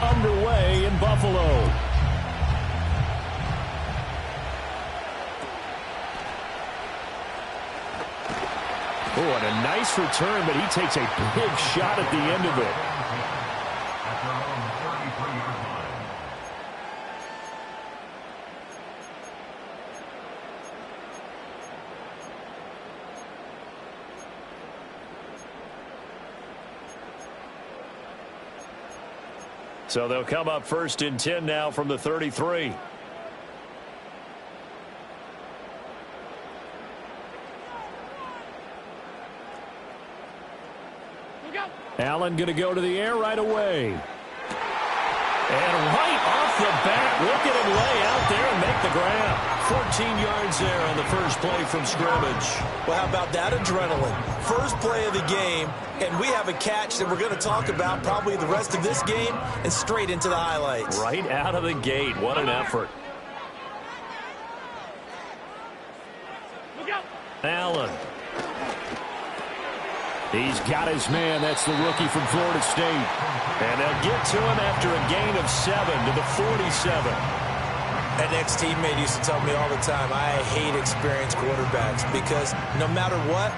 underway in Buffalo. Oh, and a nice return, but he takes a big shot at the end of it. So they'll come up 1st and 10 now from the 33. Allen going to go to the air right away. And right off the bat, look at him lay out there and make the grab. 14 yards there on the first play from scrimmage. Well, how about that adrenaline? First play of the game, and we have a catch that we're going to talk about probably the rest of this game and straight into the highlights. Right out of the gate. What an effort. Allen. He's got his man. That's the rookie from Florida State. And they'll get to him after a gain of 7 to the 47. An ex-teammate used to tell me all the time, I hate experienced quarterbacks because no matter what,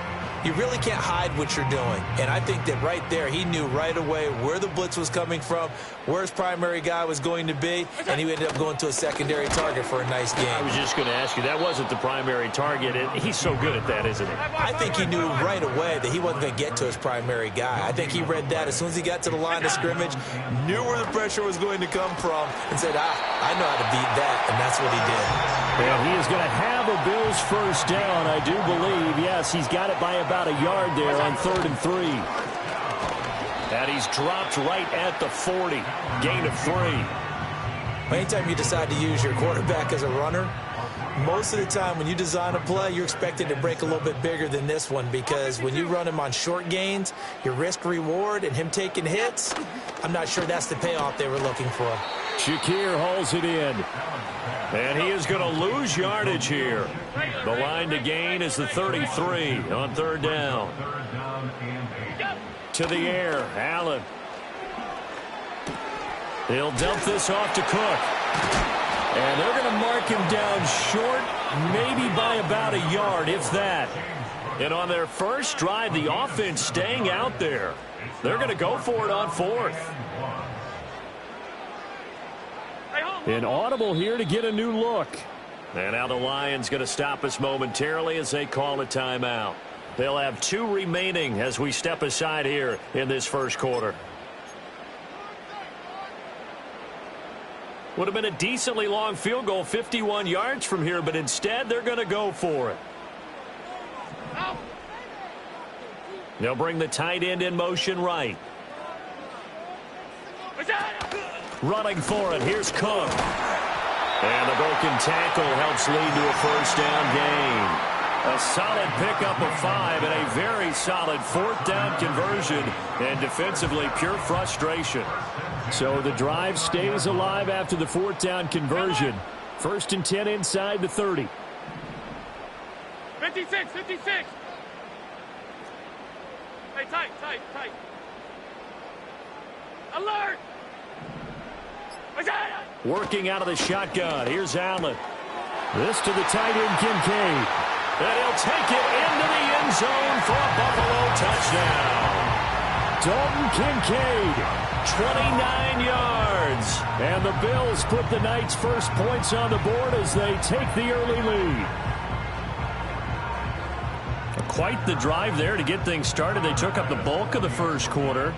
you really can't hide what you're doing. And I think that right there, he knew right away where the blitz was coming from, where his primary guy was going to be, and he ended up going to a secondary target for a nice game. I was just going to ask you, that wasn't the primary target, and he's so good at that, isn't he? I think he knew right away that he wasn't going to get to his primary guy. I think he read that as soon as he got to the line of scrimmage, knew where the pressure was going to come from, and said, I know how to beat that, and that's what he did. And he is going to have a Bills first down, I do believe. Yes, he's got it by about a yard there on 3rd and 3. And he's dropped right at the 40. Gain of 3. Anytime you decide to use your quarterback as a runner, most of the time when you design a play, you're expected to break a little bit bigger than this one because when you run him on short gains, your risk-reward and him taking hits, I'm not sure that's the payoff they were looking for. Shakir hauls it in. And he is going to lose yardage here. The line to gain is the 33 on 3rd down. To the air, Allen. He'll dump this off to Cook. And they're going to mark him down short, maybe by about a yard, if that. And on their first drive, the offense staying out there. They're going to go for it on 4th. An audible here to get a new look. And now the Lions going to stop us momentarily as they call a timeout. They'll have 2 remaining as we step aside here in this first quarter. Would have been a decently long field goal, 51 yards from here, but instead they're going to go for it. They'll bring the tight end in motion right. Running for it. Here's Cook. And the broken tackle helps lead to a first down gain. A solid pickup of 5 and a very solid 4th down conversion. And defensively, pure frustration. So the drive stays alive after the 4th down conversion. 1st and 10 inside the 30. 56, 56. Hey, tight. Alert! Working out of the shotgun. Here's Allen. This to the tight end, Kincaid. And he'll take it into the end zone for a Buffalo touchdown. Dalton Kincaid, 29 yards. And the Bills put the Knights' first points on the board as they take the early lead. Quite the drive there to get things started. They took up the bulk of the first quarter,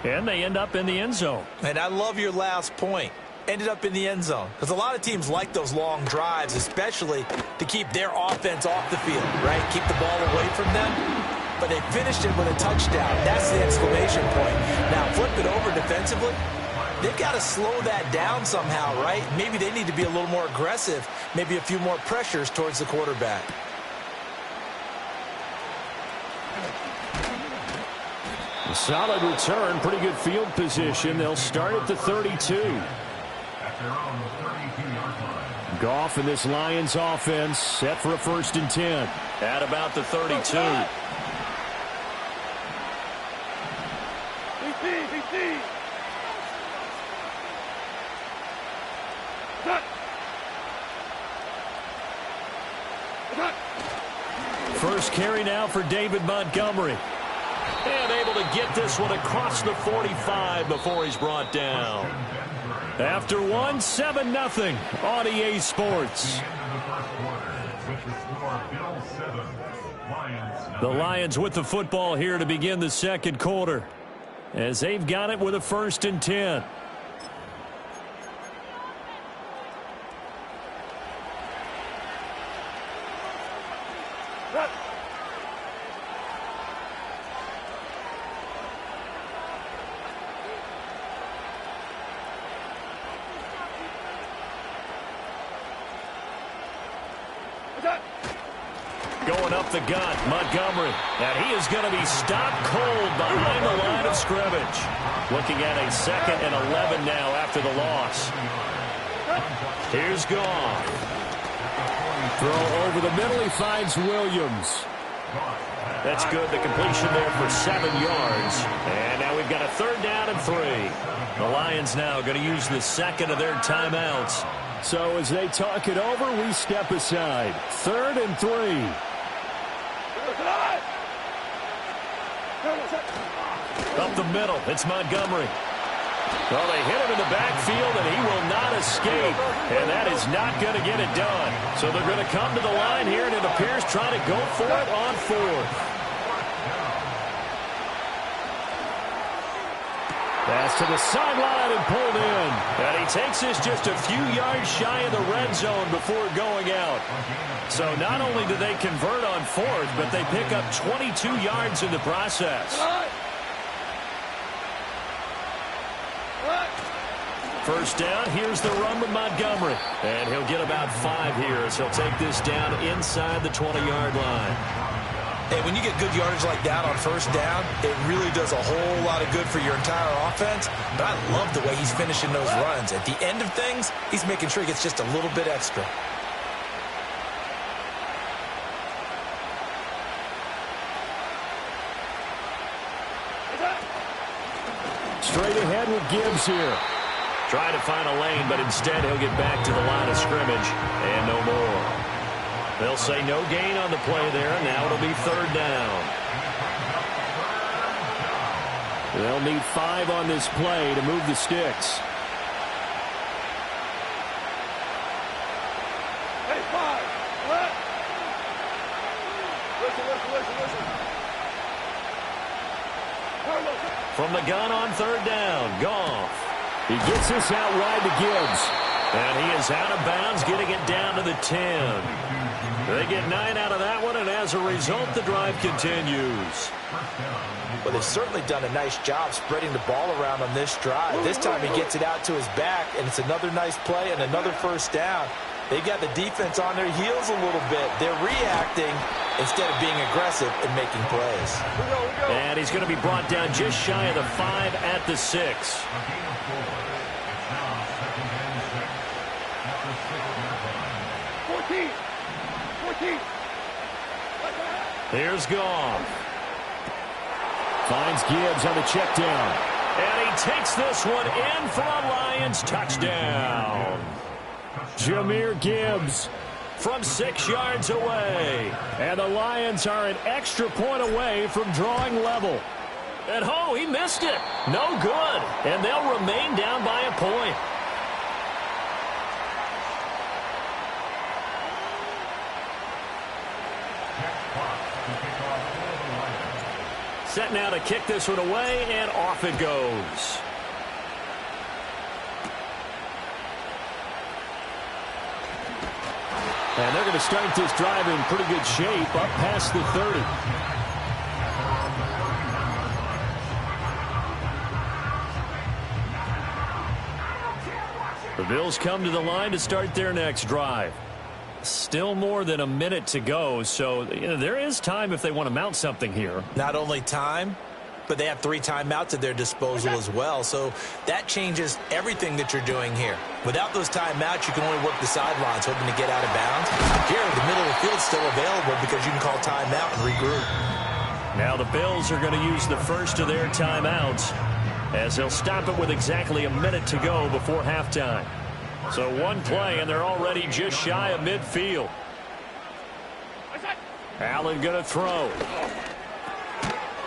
and they end up in the end zone. And I love your last point. Ended up in the end zone. Because a lot of teams like those long drives, especially to keep their offense off the field, right? Keep the ball away from them. But they finished it with a touchdown. That's the exclamation point. Now, flip it over defensively. They've got to slow that down somehow, right? Maybe they need to be a little more aggressive. Maybe a few more pressures towards the quarterback. A solid return, pretty good field position. They'll start at the 32. Goff and this Lions offense set for a 1st and 10 at about the 32. first carry now for David Montgomery. And able to get this one across the 45 before he's brought down. After one, 7-0 on EA Sports. The Lions with the football here to begin the second quarter, as they've got it with a 1st and 10. Going up the gut, Montgomery. And he is going to be stopped cold behind the line of scrimmage. Looking at a 2nd and 11 now after the loss. Here's Goff. Throw over the middle. He finds Williams. That's good. The completion there for 7 yards. And now we've got a 3rd down and 3. The Lions now going to use the 2nd of their timeouts. So as they talk it over, we step aside. 3rd and 3. Up the middle, it's Montgomery. Well, they hit him in the backfield, and he will not escape. And that is not going to get it done. So they're going to come to the line here, and it appears trying to go for it on 4th. Pass to the sideline and pulled in. And he takes this just a few yards shy of the red zone before going out. So not only do they convert on 4th, but they pick up 22 yards in the process. 1st down, here's the run with Montgomery. And he'll get about 5 here as he'll take this down inside the 20-yard line. Hey, when you get good yardage like that on 1st down, it really does a whole lot of good for your entire offense. But I love the way he's finishing those runs. At the end of things, he's making sure he gets just a little bit extra. Straight ahead with Gibbs here. Trying to find a lane, but instead he'll get back to the line of scrimmage and no more. They'll say no gain on the play there, and now it'll be 3rd down. They'll need 5 on this play to move the sticks. Hey, 5. What? Listen. From the gun on 3rd down, Goff. He gets this out wide to Gibbs. And he is out of bounds, getting it down to the 10. They get 9 out of that one, and as a result, the drive continues. Well, they've certainly done a nice job spreading the ball around on this drive. This time he gets it out to his back, and it's another nice play and another 1st down. They've got the defense on their heels a little bit. They're reacting instead of being aggressive and making plays. And he's going to be brought down just shy of the 5 at the 6. Here's Goff. Finds Gibbs on the check down. And he takes this one in for a Lions touchdown. Jahmyr Gibbs from 6 yards away. And the Lions are an extra point away from drawing level. And oh, he missed it. No good. And they'll remain down by a point. Set now to kick this one away, and off it goes. And they're going to start this drive in pretty good shape, up past the 30. The Bills come to the line to start their next drive. Still more than a minute to go, so there is time if they want to mount something here. Not only time, but they have 3 timeouts at their disposal as well, so that changes everything that you're doing here. Without those timeouts, you can only work the sidelines, hoping to get out of bounds. Here, the middle of the field's still available because you can call timeout and regroup. Now the Bills are going to use the first of their timeouts, as they'll stop it with exactly a minute to go before halftime. So one play, and they're already just shy of midfield. Allen going to throw.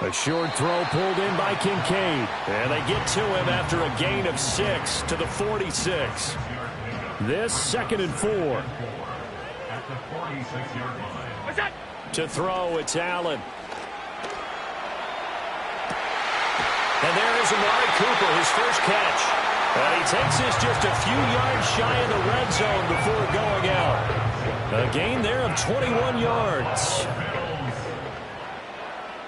A short throw pulled in by Kincaid. And they get to him after a gain of 6 to the 46. This 2nd and 4. To throw, it's Allen. And there is Amari Cooper, his first catch. And he takes this just a few yards shy of the red zone before going out. A gain there of 21 yards.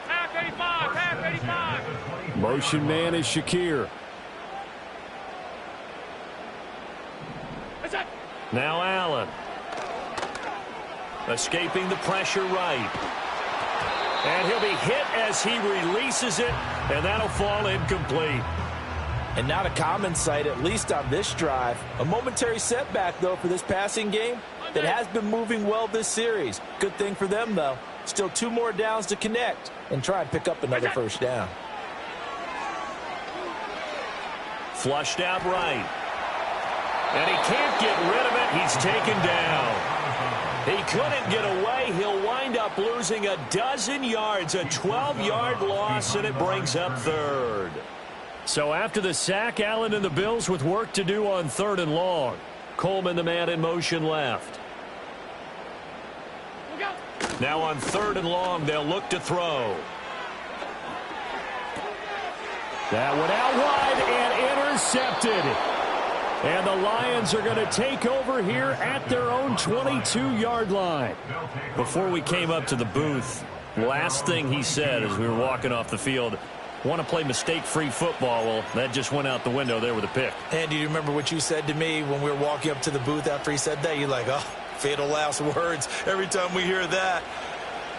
Half 85, half 85. Motion man is Shakir. Now Allen. Escaping the pressure right. And he'll be hit as he releases it, and that'll fall incomplete. And not a common sight, at least on this drive. A momentary setback, though, for this passing game that has been moving well this series. Good thing for them, though. Still 2 more downs to connect and try and pick up another first down. Flushed out right. And he can't get rid of it. He's taken down. He couldn't get away. He'll wind up losing a dozen yards, a 12-yard loss, and it brings up 3rd. So after the sack, Allen and the Bills with work to do on 3rd and long. Coleman, the man in motion left. Now on 3rd and long, they'll look to throw. That one out wide and intercepted. And the Lions are going to take over here at their own 22-yard line. Before we came up to the booth, last thing he said as we were walking off the field, want to play mistake-free football. Well, that just went out the window there with a pick. And do you remember what you said to me when we were walking up to the booth after he said that? You're like, oh, fatal last words. Every time we hear that,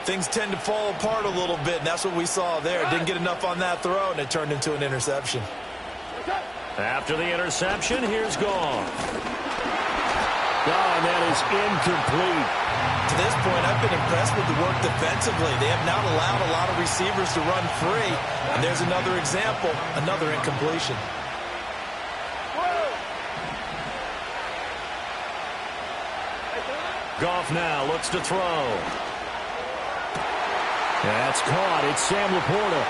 things tend to fall apart a little bit, and that's what we saw there. Didn't get enough on that throw, and it turned into an interception. After the interception, here's Goff. And that is incomplete. To this point, I've been impressed with the work defensively. They have not allowed a lot of receivers to run free. And there's another example, another incompletion. Goff now looks to throw. That's caught. It's Sam Laporta.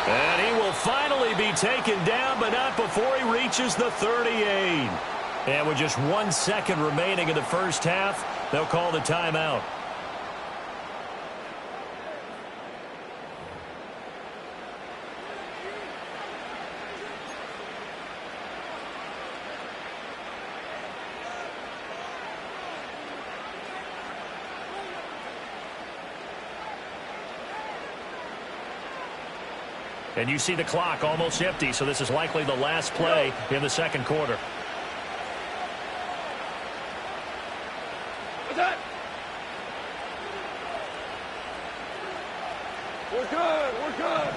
And he will finally be taken down, but not before he reaches the 38. And with just 1 second remaining in the first half, they'll call the timeout. And you see the clock almost empty, so this is likely the last play in the 2nd quarter. What's that? We're good. We're good.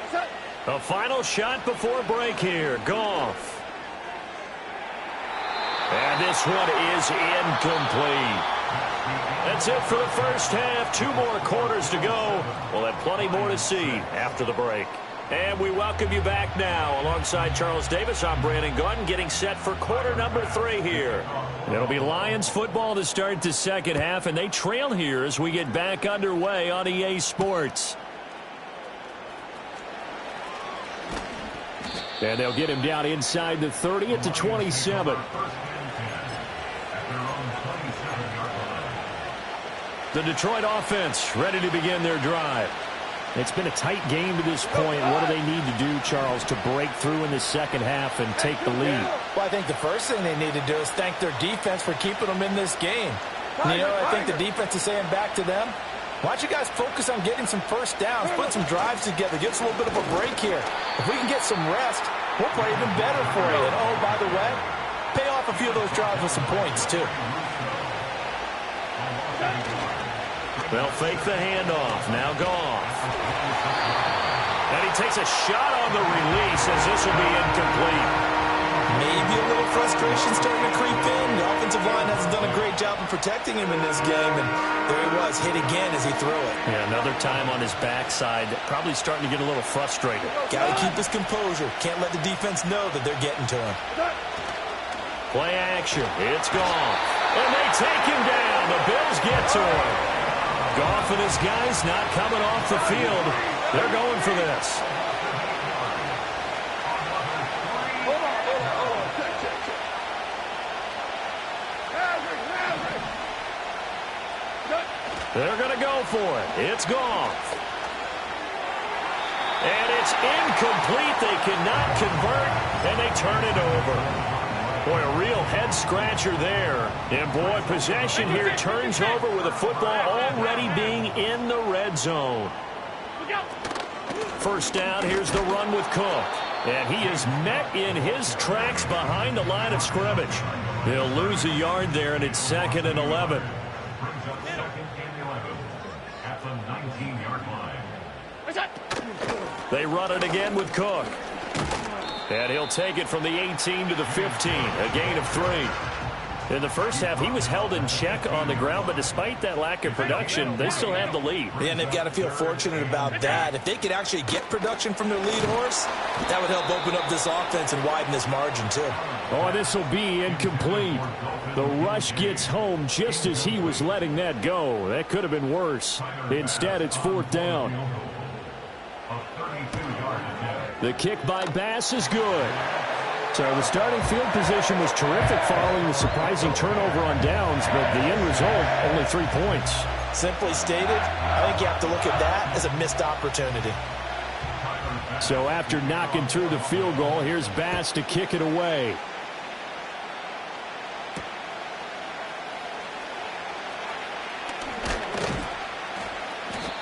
What's that? A final shot before break here. Goff. And this one is incomplete. That's it for the first half. 2 more quarters to go. We'll have plenty more to see after the break. And we welcome you back now. Alongside Charles Davis, I'm Brandon Gaudin, getting set for quarter number 3 here. It'll be Lions football to start the second half, and they trail here as we get back underway on EA Sports. And they'll get him down inside the 30 at the 27. The Detroit offense ready to begin their drive. It's been a tight game to this point. What do they need to do, Charles, to break through in the second half and take the lead? Well, I think the first thing they need to do is thank their defense for keeping them in this game. You know, I think the defense is saying back to them, why don't you guys focus on getting some first downs, put some drives together, give us a little bit of a break here. If we can get some rest, we'll play even better for you. And, oh, by the way, pay off a few of those drives with some points, too. They'll fake the handoff. Now Goff. And he takes a shot on the release as this will be incomplete. Maybe a little frustrated frustration starting to creep in. The offensive line hasn't done a great job of protecting him in this game, and there he was, hit again as he threw it. Yeah, another time on his backside, probably starting to get a little frustrated. Got to keep his composure. Can't let the defense know that they're getting to him. Play action. It's Goff. And they take him down. The Bills get to him. Goff and his guys not coming off the field. They're going for this. They're going to go for it. It's Goff. And it's incomplete. They cannot convert, and they turn it over. Boy, a real head-scratcher there. And, boy, possession here turns over with the football already being in the red zone. First down, here's the run with Cook. And he is met in his tracks behind the line of scrimmage. He'll lose a yard there, and it's 2nd and 11. They run it again with Cook. And he'll take it from the 18 to the 15, a gain of 3. In the first half, he was held in check on the ground, but despite that lack of production, they still have the lead. Yeah, and they've got to feel fortunate about that. If they could actually get production from their lead horse, that would help open up this offense and widen this margin, too. Oh, this will be incomplete. The rush gets home just as he was letting that go. That could have been worse. Instead, it's 4th down. The kick by Bass is good. So the starting field position was terrific following the surprising turnover on downs, but the end result, only 3 points. Simply stated, I think you have to look at that as a missed opportunity. So after knocking through the field goal, here's Bass to kick it away.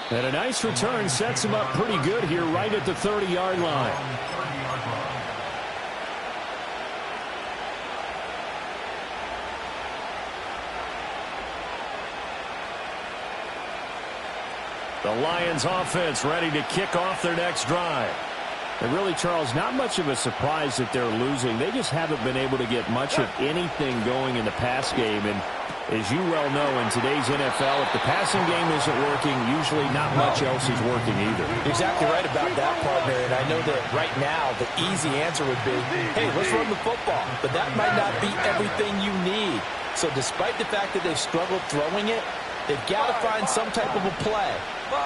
And a nice return sets him up pretty good here right at the 30-yard line. The Lions offense ready to kick off their next drive. And really, Charles, not much of a surprise that they're losing. They just haven't been able to get much of anything going in the pass game. And as you well know, in today's NFL, if the passing game isn't working, usually not much else is working either. You're exactly right about that, partner. And I know that right now the easy answer would be, hey, let's run the football. But that might not be everything you need. So despite the fact that they've struggled throwing it, they've got to find some type of a play,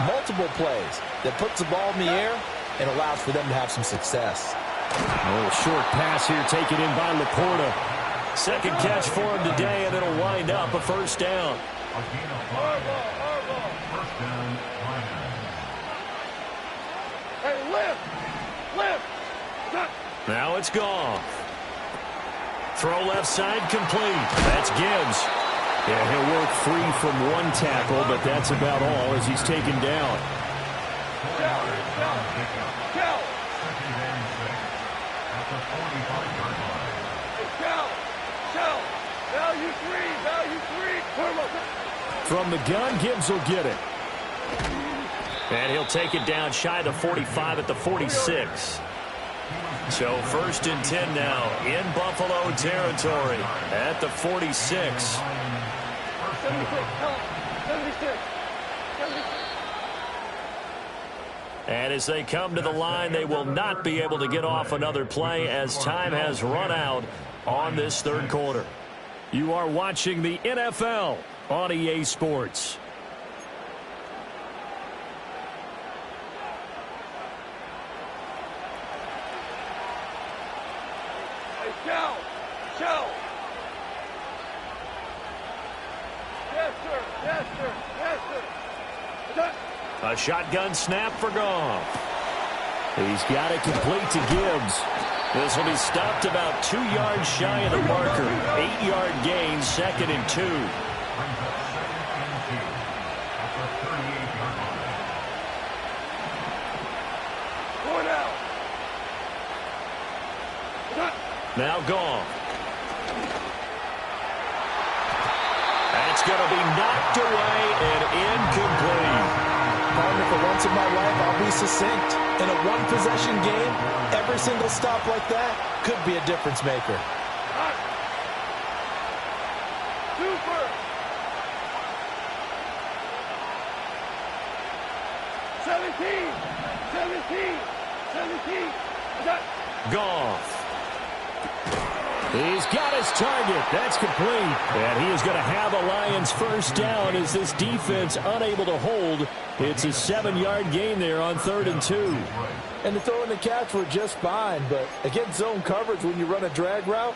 multiple plays, that puts the ball in the air and allows for them to have some success. A little short pass here taken in by Laporta. Second catch for him today, and it'll wind up a first down. Hey, lift. Now it's Goff. Throw left side complete. That's Gibbs. Yeah, he'll work free from one tackle, but that's about all as he's taken down. From the gun, Gibbs will get it. And he'll take it down shy of the 45 at the 46. So 1st and 10 now in Buffalo territory at the 46. 76. And as they come to the line, they will not be able to get off another play as time has run out on this third quarter. You are watching the NFL on EA Sports. Show. Yes, sir. A shotgun snap for Goff. He's got it complete to Gibbs. This will be stopped about 2 yards shy of the marker. 8-yard gain, 2nd and 2. Now Goff. That's going to be knocked away and incomplete. Partner, for once in my life, I'll be succinct. In a one-possession game, every single stop like that could be a difference maker. Super. 17. 17. 17. Attack. Goff. He's got his target. That's complete. And he is going to have a Lions first down as this defense unable to hold. It's a 7-yard gain there on 3rd and 2. And the throw and the catch were just fine. But against zone coverage, when you run a drag route,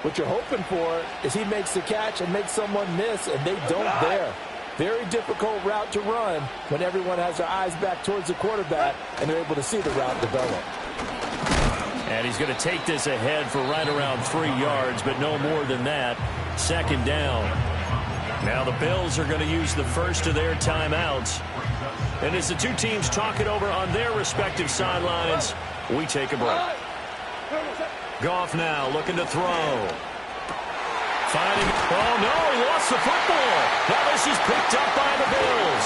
what you're hoping for is he makes the catch and makes someone miss, and they don't there. Very difficult route to run when everyone has their eyes back towards the quarterback and they're able to see the route develop. And he's going to take this ahead for right around 3 yards, but no more than that. 2nd down. Now the Bills are going to use the first of their timeouts. And as the two teams talk it over on their respective sidelines, we take a break. Goff now looking to throw. Finding, oh no, he lost the football. Now this is picked up by the Bills.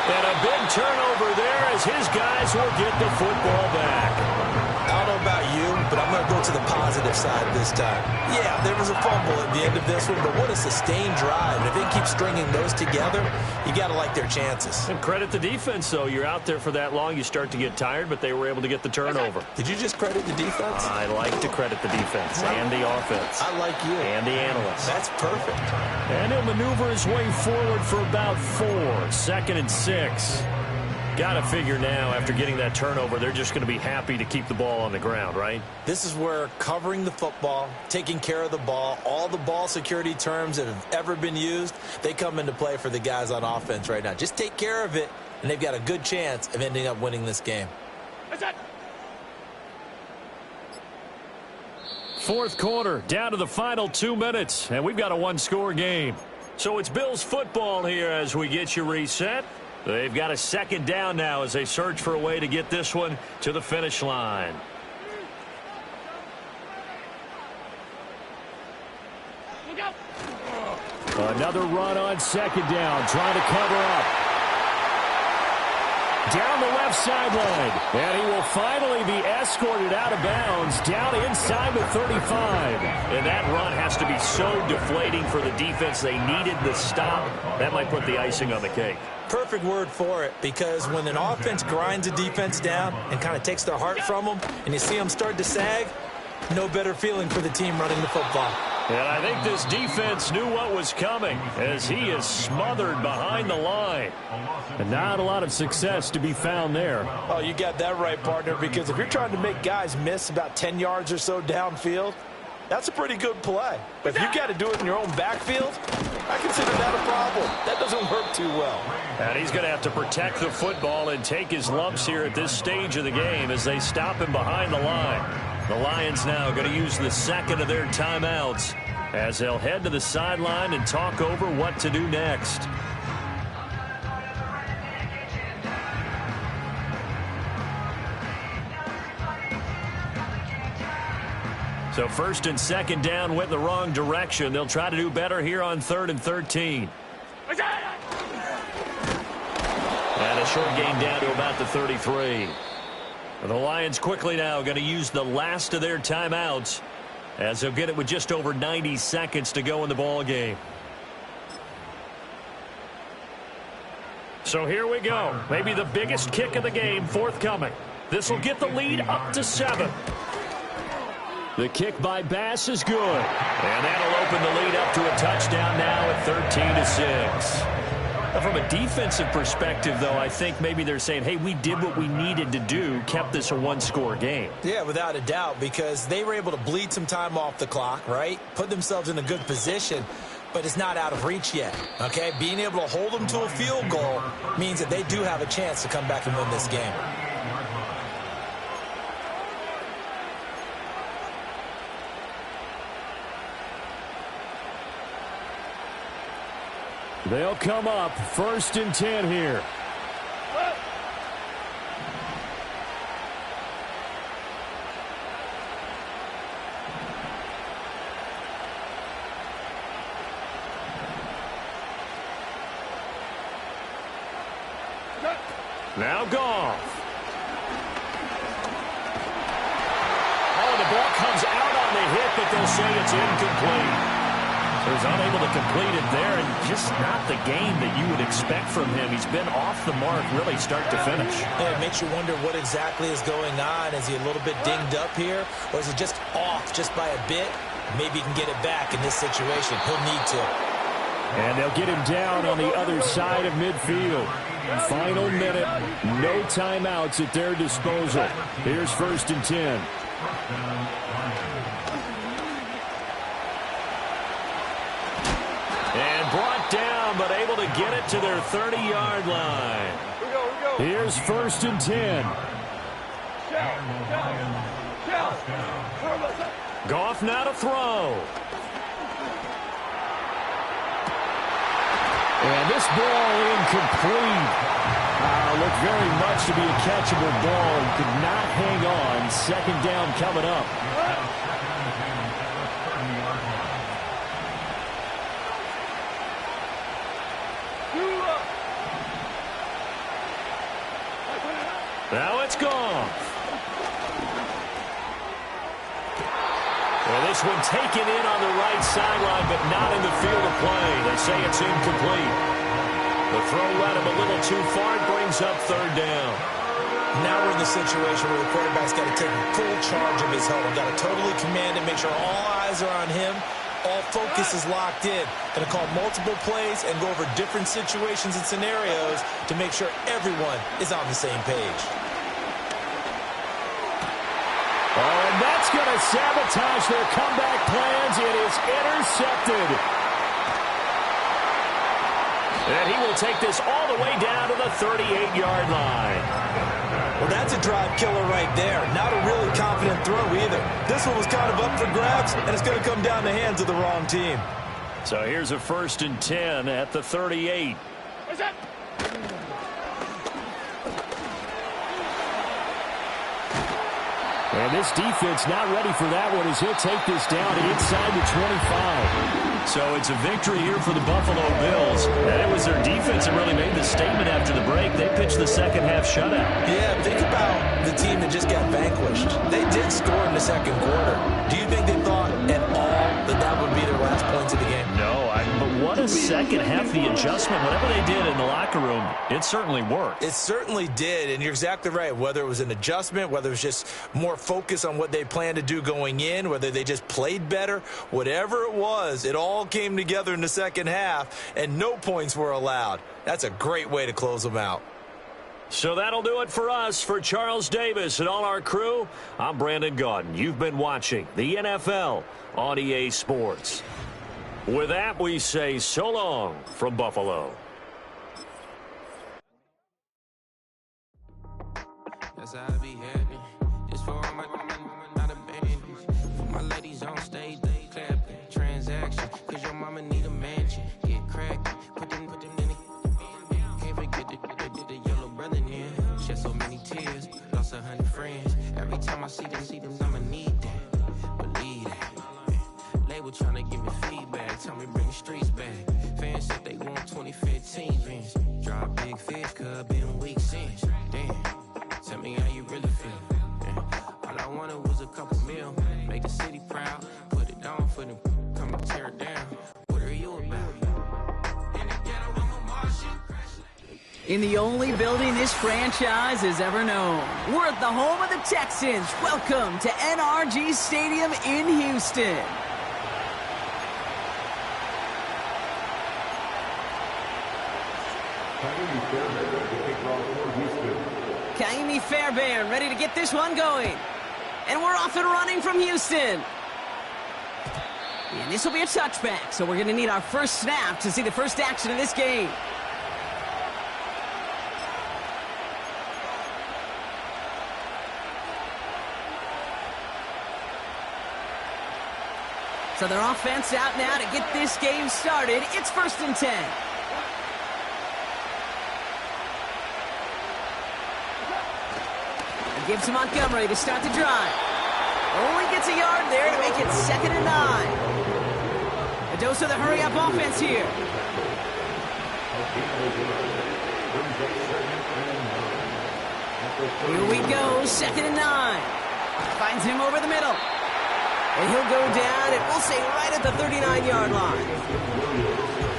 And a big turnover there as his guys will get the football back. I don't know about you, but I'm going to go to the positive side this time. Yeah, there was a fumble at the end of this one, but what a sustained drive. And if they keep stringing those together, you got to like their chances. And credit the defense, though. You're out there for that long, you start to get tired, but they were able to get the turnover. Did you just credit the defense? I like to credit the defense and the offense. I like you. And the analysts. That's perfect. And he'll maneuver his way forward for about 4. 2nd and 6. Got to figure now, after getting that turnover, they're just going to be happy to keep the ball on the ground, right? This is where covering the football, taking care of the ball, all the ball security terms that have ever been used, they come into play for the guys on offense right now. Just take care of it, and they've got a good chance of ending up winning this game. 4th quarter, down to the final 2 minutes, and we've got a 1-score game. So it's Bills football here as we get you reset. They've got a 2nd down now as they search for a way to get this one to the finish line. Another run on 2nd down, trying to cover up. Down the left sideline, and he will finally be escorted out of bounds down inside the 35. And that run has to be so deflating for the defense. They needed the stop. That might put the icing on the cake. Perfect word for it, because when an offense grinds a defense down and kind of takes their heart from them, and you see them start to sag, no better feeling for the team running the football. And I think this defense knew what was coming as he is smothered behind the line. And not a lot of success to be found there. Oh, you got that right, partner, because if you're trying to make guys miss about 10 yards or so downfield, that's a pretty good play. But if you got to do it in your own backfield, I consider that a problem. That doesn't work too well. And he's going to have to protect the football and take his lumps here at this stage of the game as they stop him behind the line. The Lions now going to use the 2nd of their timeouts as they'll head to the sideline and talk over what to do next. So 1st and 2nd down went the wrong direction. They'll try to do better here on 3rd and 13. And a short gain down to about the 33. The Lions quickly now going to use the last of their timeouts as they'll get it with just over 90 seconds to go in the ball game. So here we go. Maybe the biggest kick of the game forthcoming. This will get the lead up to 7. The kick by Bass is good. And that'll open the lead up to a touchdown now at 13-6. From a defensive perspective, though, I think maybe they're saying, hey, we did what we needed to do, kept this a 1-score game. Yeah, without a doubt, because they were able to bleed some time off the clock, right? Put themselves in a good position, but it's not out of reach yet, okay? Being able to hold them to a field goal means that they do have a chance to come back and win this game. They'll come up 1st and 10 here. Now Goff. Oh, the ball comes out on the hit, but they'll say it's incomplete. Was unable to complete it there, and just not the game that you would expect from him. He's been off the mark really start to finish. Yeah, it makes you wonder what exactly is going on. Is he a little bit dinged up here, or is he just off just by a bit? Maybe he can get it back in this situation. He'll need to. And they'll get him down on the other side of midfield. Final minute, no timeouts at their disposal. Here's 1st and 10. And brought down, but able to get it to their 30-yard line. Here's 1st and 10. Goff now to throw. And this ball incomplete. Looked very much to be a catchable ball. He could not hang on. 2nd down coming up. Now it's gone. Well, this one taken in on the right sideline, but not in the field of play. They say it's incomplete. The throw led him a little too far. It brings up 3rd down. Now we're in the situation where the quarterback's got to take full charge of his helmet. Got to totally command it, make sure all eyes are on him. All focus is locked in. Going to call multiple plays and go over different situations and scenarios to make sure everyone is on the same page. Oh, and that's going to sabotage their comeback plans. It is intercepted. And he will take this all the way down to the 38-yard line. Well, that's a drive killer right there. Not a really confident throw either. This one was kind of up for grabs, and it's going to come down the hands of the wrong team. So here's a 1st and 10 at the 38. What's that? And this defense not ready for that one as he'll take this down inside the 25. So it's a victory here for the Buffalo Bills. And it was their defense that really made the statement after the break. They pitched the second-half shutout. Yeah, think about the team that just got vanquished. They did score in the 2nd quarter. Do you think they thought at all that that would be their last points of the game? No, but what a second half, the adjustment. Whatever they did in the locker room, it certainly worked. It certainly did, and you're exactly right. Whether it was an adjustment, whether it was just more focus on what they planned to do going in, whether they just played better, whatever it was, it all came together in the 2nd half, and no points were allowed. That's a great way to close them out. So that'll do it for us. For Charles Davis and all our crew, I'm Brandon Gaudin. You've been watching the NFL on EA Sports. With that, we say so long from Buffalo. That's how I be happy. This for all my not abandoned. For my ladies on stage, they clapping. Transaction, cause your mama need a mansion. Get cracked, put them in the. Can't forget the yellow brother in. Shed so many tears, lost 100 friends. Every time I see them, I'ma need that. Believe that. Label tryna give me feedback, tell me bring the streets back. Fans said they want 2015 Vince. Drop big fish, cuz been weak since. Damn. Tell me how you really feel. Yeah. All I wanted was a couple mil. Make the city proud. Put it on for them. Come and tear it down. What are you about? In the only building this franchise has ever known. We're at the home of the Texans. Welcome to NRG Stadium in Houston. Kaimi Fairbairn ready to get this one going. And we're off and running from Houston. And this will be a touchback, so we're going to need our first snap to see the first action of this game. So their offense out now to get this game started. It's 1st and 10. And gives to Montgomery to start the drive. Only gets a yard there to make it 2nd and 9. A dose of the hurry-up offense here. Here we go, 2nd and 9. Finds him over the middle. And he'll go down, and we'll say right at the 39-yard line.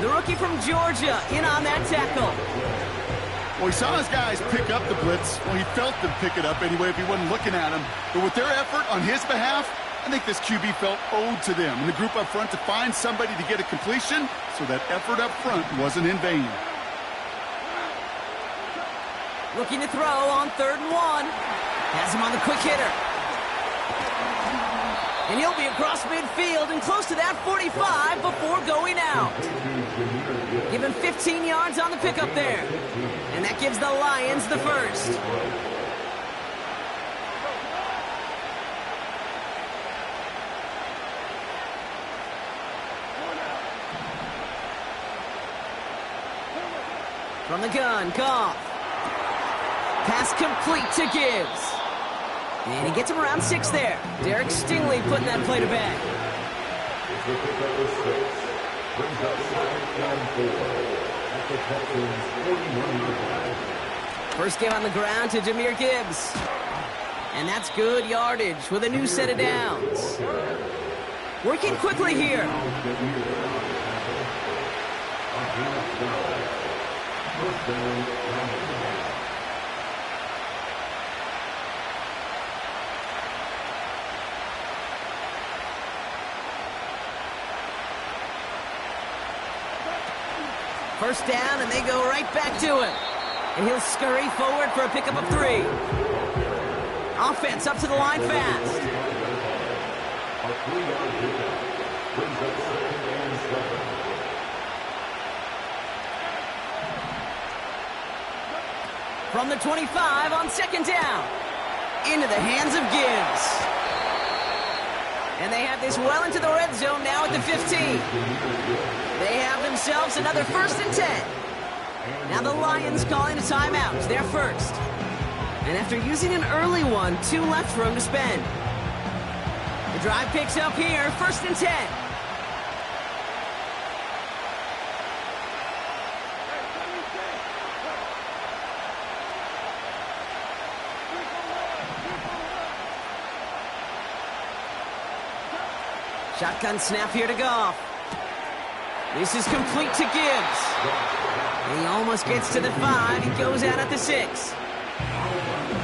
The rookie from Georgia in on that tackle. Well, he saw his guys pick up the blitz. Well, he felt them pick it up anyway if he wasn't looking at him. But with their effort on his behalf, I think this QB felt owed to them and the group up front to find somebody to get a completion, so that effort up front wasn't in vain. Looking to throw on 3rd and 1. Has him on the quick hitter. And he'll be across midfield and close to that 45 before going out. Given 15 yards on the pickup there. And that gives the Lions the first. From the gun, Goff. Pass complete to Gibbs. And he gets him around 6 there. Derek Stingley putting that play to bed. First game on the ground to Jahmyr Gibbs. And that's good yardage with a new set of downs. Working quickly here. First down, and they go right back to it. And he'll scurry forward for a pickup of 3. Offense up to the line fast. From the 25 on 2nd down. Into the hands of Gibbs. And they have this well into the red zone now at the 15. They have themselves another 1st and 10. Now the Lions calling a timeout. They're first. And after using an early one, 2 left for him to spend. The drive picks up here, 1st and 10. Shotgun snap here to Goff. This is complete to Gibbs. And he almost gets to the 5. He goes out at the 6.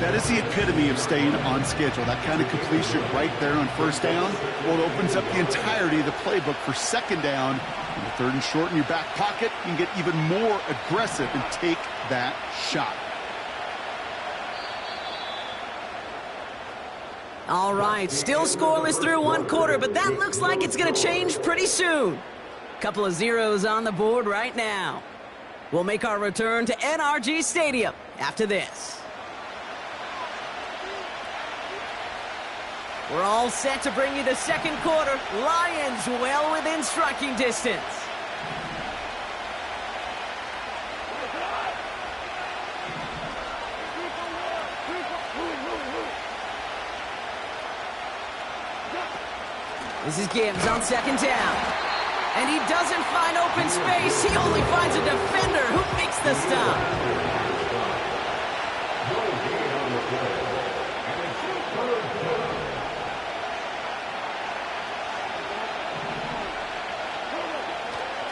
That is the epitome of staying on schedule. That kind of completion right there on 1st down. Well, it opens up the entirety of the playbook for 2nd down. And the 3rd and short in your back pocket, you can get even more aggressive and take that shot. All right, still scoreless through 1 quarter, but that looks like it's going to change pretty soon. Couple of zeros on the board right now. We'll make our return to NRG Stadium after this. We're all set to bring you the 2nd quarter. Lions well within striking distance. This is Gibbs on 2nd down. And he doesn't find open space. He only finds a defender who makes the stop.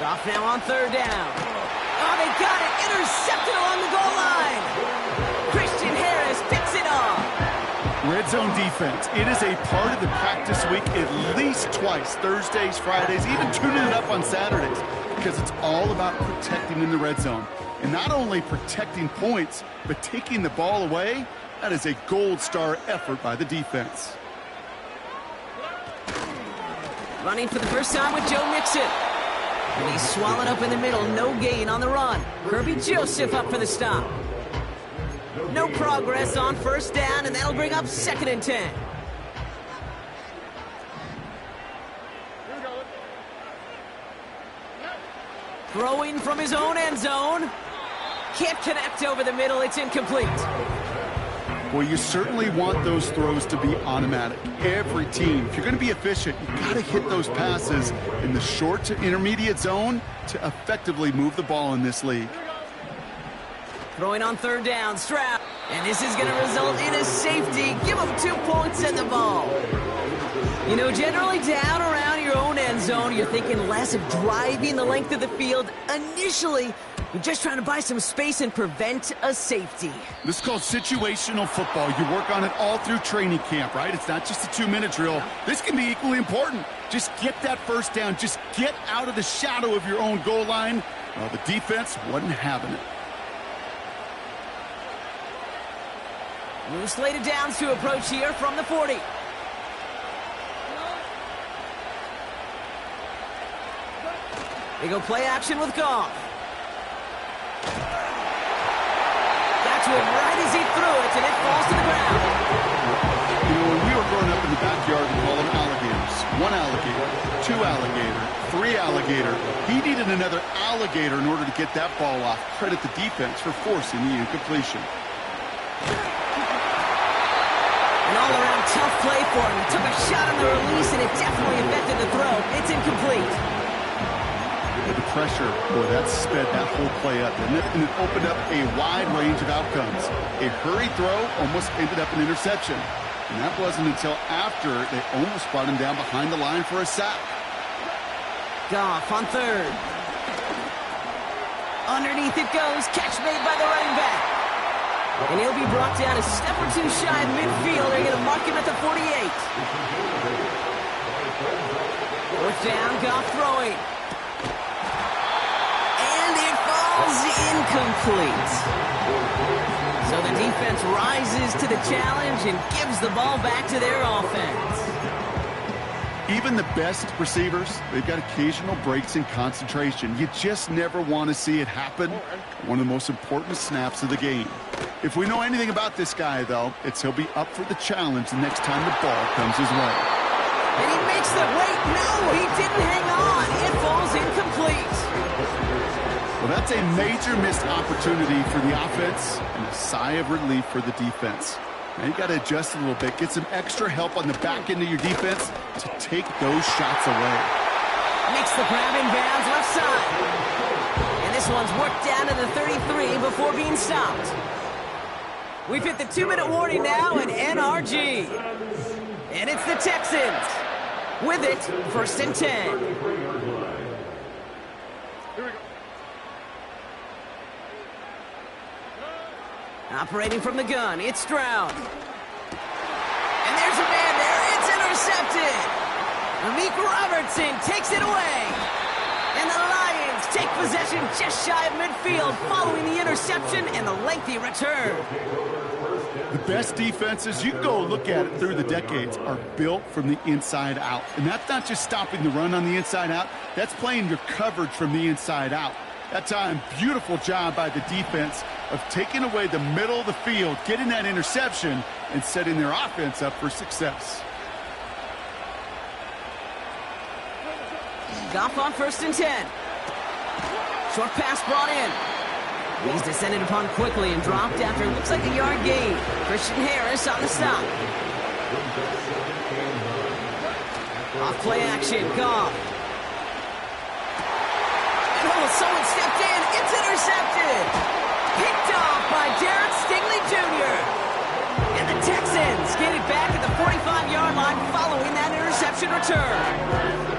Off now on 3rd down. Oh, they got it. Intercepted along the goal line. Christian Harris picks it off. Red zone defense. It is a part of the practice week at least twice. Thursdays, Fridays, even tuning it up on Saturdays. Because it's all about protecting in the red zone. And not only protecting points, but taking the ball away. That is a gold star effort by the defense. Running for the first time with Joe Mixon. And he's swallowed up in the middle. No gain on the run. Kirby Joseph up for the stop. No progress on 1st down, and that'll bring up 2nd and 10. Throwing from his own end zone. Can't connect over the middle. It's incomplete. Well, you certainly want those throws to be automatic. Every team, if you're going to be efficient, you've got to hit those passes in the short to intermediate zone to effectively move the ball in this league. Throwing on 3rd down, Stroud. And this is going to result in a safety. Give him 2 points and the ball. You know, generally down around your own end zone, you're thinking less of driving the length of the field. Initially, you're just trying to buy some space and prevent a safety. This is called situational football. You work on it all through training camp, right? It's not just a 2-minute drill. This can be equally important. Just get that first down. Just get out of the shadow of your own goal line. Well, the defense wasn't having it. New slated downs to approach here from the 40. They go play action with Goff. Got to him right as he threw it, and it falls to the ground. You know, when we were growing up in the backyard, we called them alligators. 1 alligator, 2 alligator, 3 alligator. He needed another alligator in order to get that ball off. Credit the defense for forcing the incompletion. An all-around tough play for him. He took a shot on the release, and it definitely affected the throw. It's incomplete. The pressure, boy, that sped that whole play up. And it opened up a wide range of outcomes. A hurried throw almost ended up an interception. And that wasn't until after they almost brought him down behind the line for a sack. Goff on third. Underneath it goes. Catch made by the running back. And he'll be brought down a step or two shy of midfield. They're going to mark him at the 48. Fourth down, Goff throwing. And it falls incomplete. So the defense rises to the challenge and gives the ball back to their offense. Even the best receivers, they've got occasional breaks in concentration. You just never want to see it happen. One of the most important snaps of the game. If we know anything about this guy, though, it's he'll be up for the challenge the next time the ball comes his way. And he makes the wait. No, he didn't hang on. It falls incomplete. Well, that's a major missed opportunity for the offense and a sigh of relief for the defense. Now you got to adjust a little bit, get some extra help on the back end of your defense to take those shots away. Makes the grab in bounds left side. And this one's worked down to the 33 before being stopped. We've hit the 2-minute warning now at NRG. And it's the Texans. With it, 1st and 10. Operating from the gun, it's Stroud. And there's a man there, it's intercepted. Amik Robertson takes it away. And the Lions take possession just shy of midfield following the interception and the lengthy return. The best defenses, you can go look at it through the decades, are built from the inside out. And that's not just stopping the run on the inside out, that's playing your coverage from the inside out. That time, beautiful job by the defense of taking away the middle of the field, getting that interception, and setting their offense up for success. Goff on 1st and 10. Short pass brought in. He's descended upon quickly and dropped after it looks like a yard gain. Christian Harris on the stop. Off play action, Goff. And someone stepped in. It's intercepted. Picked off by Jared Stingley Jr. And the Texans get it back at the 45-yard line following that interception return.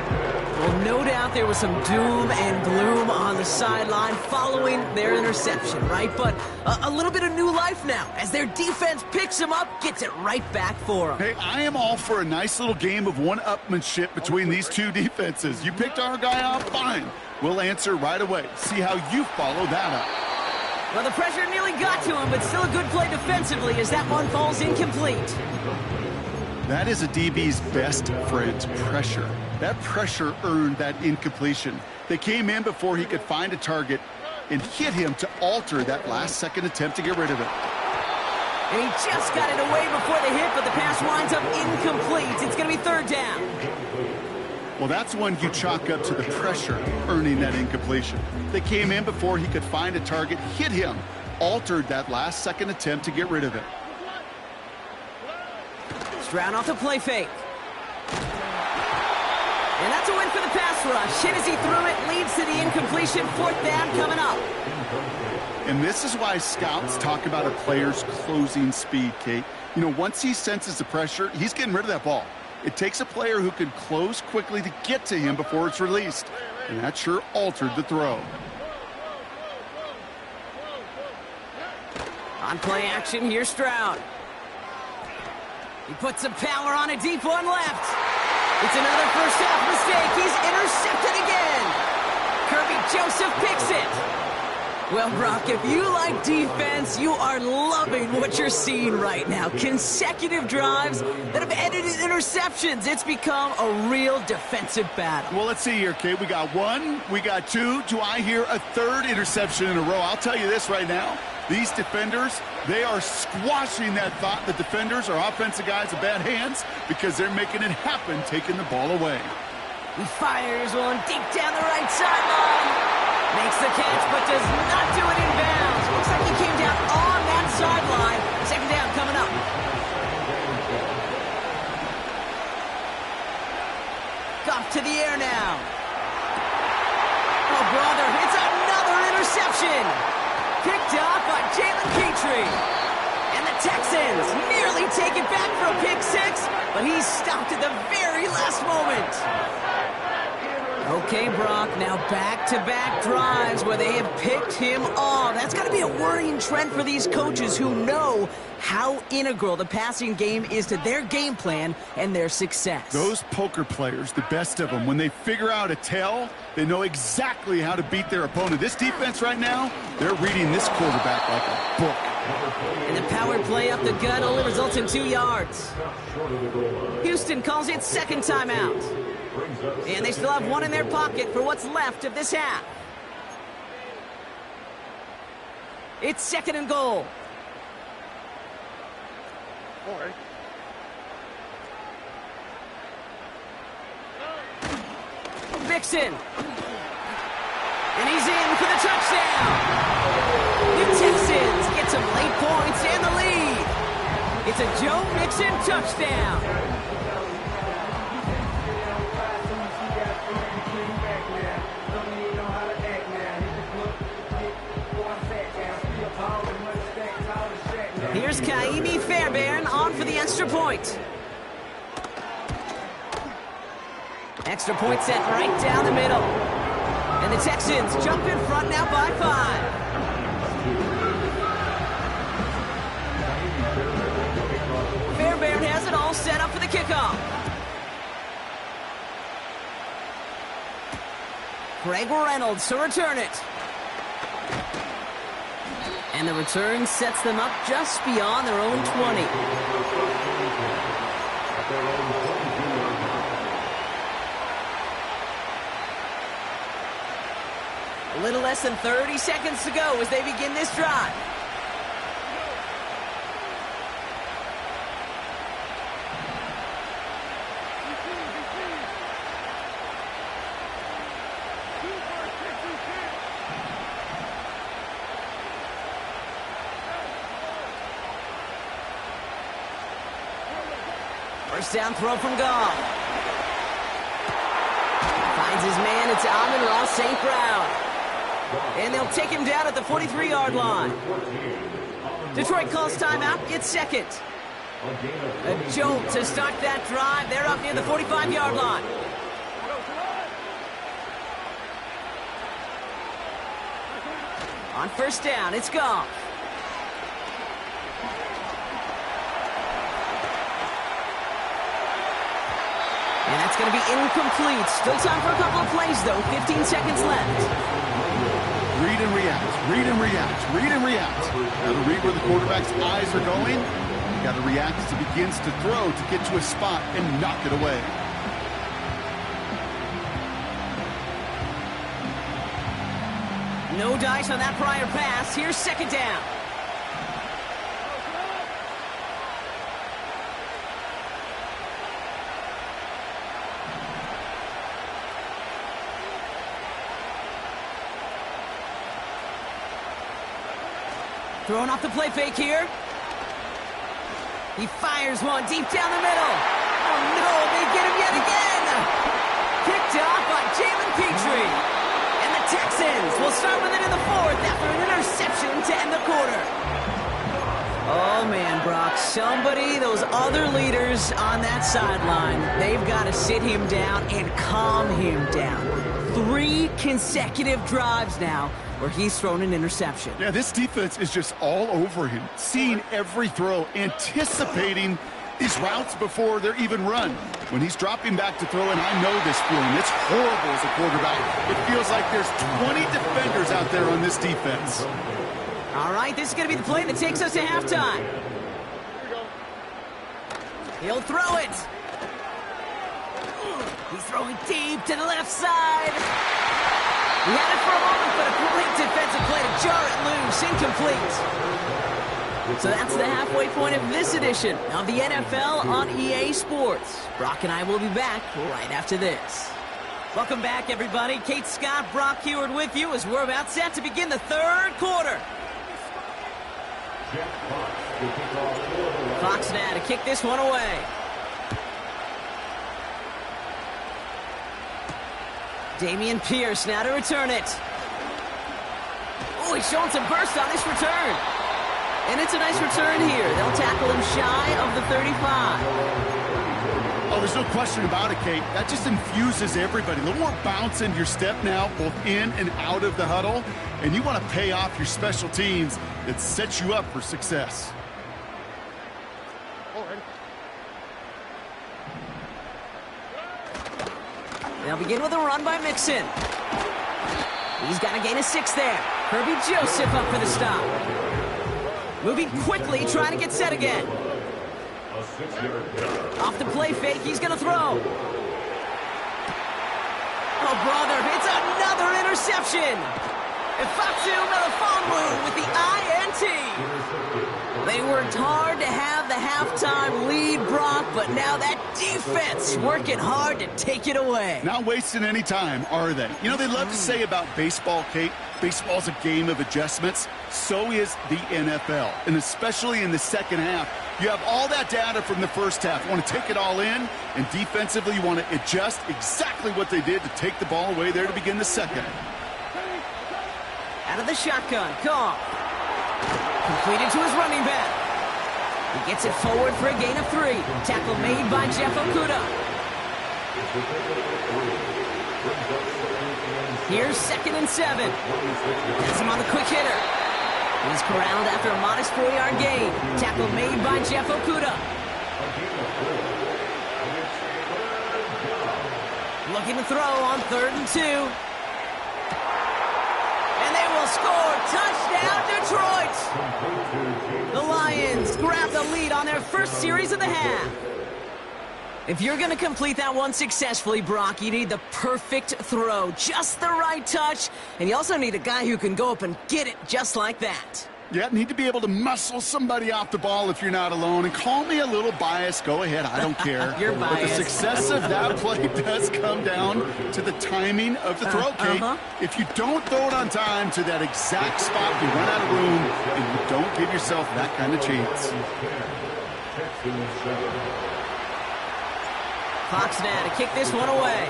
Well, no doubt there was some doom and gloom on the sideline following their interception, right? But a little bit of new life now as their defense picks them up, gets it right back for them. Hey, I am all for a nice little game of one-upmanship between these two defenses. You picked our guy out, fine. We'll answer right away. See how you follow that up. Well, the pressure nearly got to him, but still a good play defensively as that one falls incomplete. That is a DB's best friend, pressure. That pressure earned that incompletion. They came in before he could find a target and hit him to alter that last-second attempt to get rid of it. And he just got it away before the hit, but the pass winds up incomplete. It's going to be 3rd down. Well, that's one you chalk up to the pressure earning that incompletion. They came in before he could find a target, hit him, altered that last-second attempt to get rid of it. Stroud off the play fake. And that's a win for the pass rush. Hit as he threw it, leads to the incompletion. 4th down coming up. And this is why scouts talk about a player's closing speed, Kate. You know, once he senses the pressure, he's getting rid of that ball. It takes a player who can close quickly to get to him before it's released. And that sure altered the throw. On play action, here's Stroud. He puts some power on a deep one left. It's another first half mistake. He's intercepted again. Kirby Joseph picks it. Well, Brock, if you like defense, you are loving what you're seeing right now. Consecutive drives that have ended in interceptions. It's become a real defensive battle. Well, let's see here, Kate. We got one, we got two. Do I hear a third interception in a row? I'll tell you this right now. These defenders, they are squashing that thought the defenders are offensive guys with bad hands because they're making it happen, taking the ball away. He fires one deep down the right sideline. Makes the catch, but does not do it in bounds. Looks like he came down on that sideline. Second down coming up. Goff to the air now. Oh, brother, it's another interception. Picked up by Jalen Petrie. And the Texans nearly take it back for a pick six, but he's stopped at the very last moment. Okay, Brock, now back-to-back drives where they have picked him off. That's got to be a worrying trend for these coaches who know how integral the passing game is to their game plan and their success. Those poker players, the best of them, when they figure out a tell, they know exactly how to beat their opponent. This defense right now, they're reading this quarterback like a book. And the power play up the gut only results in 2 yards. Houston calls it second timeout. And they still have one in their pocket for what's left of this half. It's second and goal. Mixon. And he's in for the touchdown. The Texans get some late points and the lead. It's a Joe Mixon touchdown. Here's Kaimi Fairbairn on for the extra point. Extra point set right down the middle. And the Texans jump in front now by 5. Fairbairn has it all set up for the kickoff. Greg Reynolds to return it. And the return sets them up just beyond their own 20. A little less than 30 seconds to go as they begin this drive. First down throw from Goff. Finds his man, it's Amon-Ra St. Brown. And they'll take him down at the 43-yard line. Detroit calls timeout, it's second. A jolt to start that drive. They're up near the 45-yard line. On first down, it's Goff. And that's going to be incomplete. Still time for a couple of plays, though. 15 seconds left. Read and react, read and react, read and react. Got to read where the quarterback's eyes are going. You got to react as he begins to throw to get to a spot and knock it away. No dice on that prior pass. Here's second down. Throwing off the play fake here. He fires one deep down the middle. Oh no, they get him yet again. Picked off by Jalen Petrie. And the Texans will start with it in the fourth after an interception to end the quarter. Oh, man, Brock, those other leaders on that sideline, they've got to sit him down and calm him down. 3 consecutive drives now where he's thrown an interception. Yeah, this defense is just all over him, seeing every throw, anticipating these routes before they're even run. When he's dropping back to throw, and I know this feeling, it's horrible as a quarterback. It feels like there's 20 defenders out there on this defense. All right, this is going to be the play that takes us to halftime. He'll throw it. He's throwing deep to the left side. He had it for a moment, but a great defensive play to jar it loose. Incomplete. So that's the halfway point of this edition of the NFL on EA Sports. Brock and I will be back right after this. Welcome back, everybody. Kate Scott, Brock Heward with you as we're about set to begin the third quarter. Fox now to kick this one away. Dameon Pierce now to return it. Oh, he's showing some burst on this return. And it's a nice return here. They'll tackle him shy of the 35. Oh, there's no question about it, Kate. That just infuses everybody. A little more bounce in your step now, both in and out of the huddle. And you want to pay off your special teams that sets you up for success. They'll begin with a run by Mixon. He's got to gain a 6 there. Kirby Joseph up for the stop. Moving quickly, trying to get set again. Off the play fake, he's going to throw. Oh, brother, it's another interception. And Fatu Melifonwu with the INT. They worked hard to have the halftime lead, Brock, but now that defense working hard to take it away. Not wasting any time, are they? You know, they love to say about baseball, Kate, baseball's a game of adjustments. So is the NFL, and especially in the second half. You have all that data from the first half. You want to take it all in, and defensively you want to adjust exactly what they did to take the ball away there to begin the second. Out of the shotgun, Goff. Completed to his running back. He gets it forward for a gain of 3. Tackle made by Jeff Okudah. Here's 2nd and 7. Gets him on the quick hitter. He's corralled after a modest 4-yard gain. Tackle made by Jeff Okudah. Looking to throw on 3rd and 2. And they will score. Touchdown, Detroit! The Lions grab the lead on their first series of the half. If you're going to complete that one successfully, Brock, you need the perfect throw, just the right touch, and you also need a guy who can go up and get it just like that. Yeah, need to be able to muscle somebody off the ball if you're not alone. And call me a little biased. Go ahead. I don't care. You're biased. But the success of that play does come down to the timing of the throw, Kate. If you don't throw it on time to that exact spot, you run out of room, and you don't give yourself that kind of chance. Fox now to kick this one away.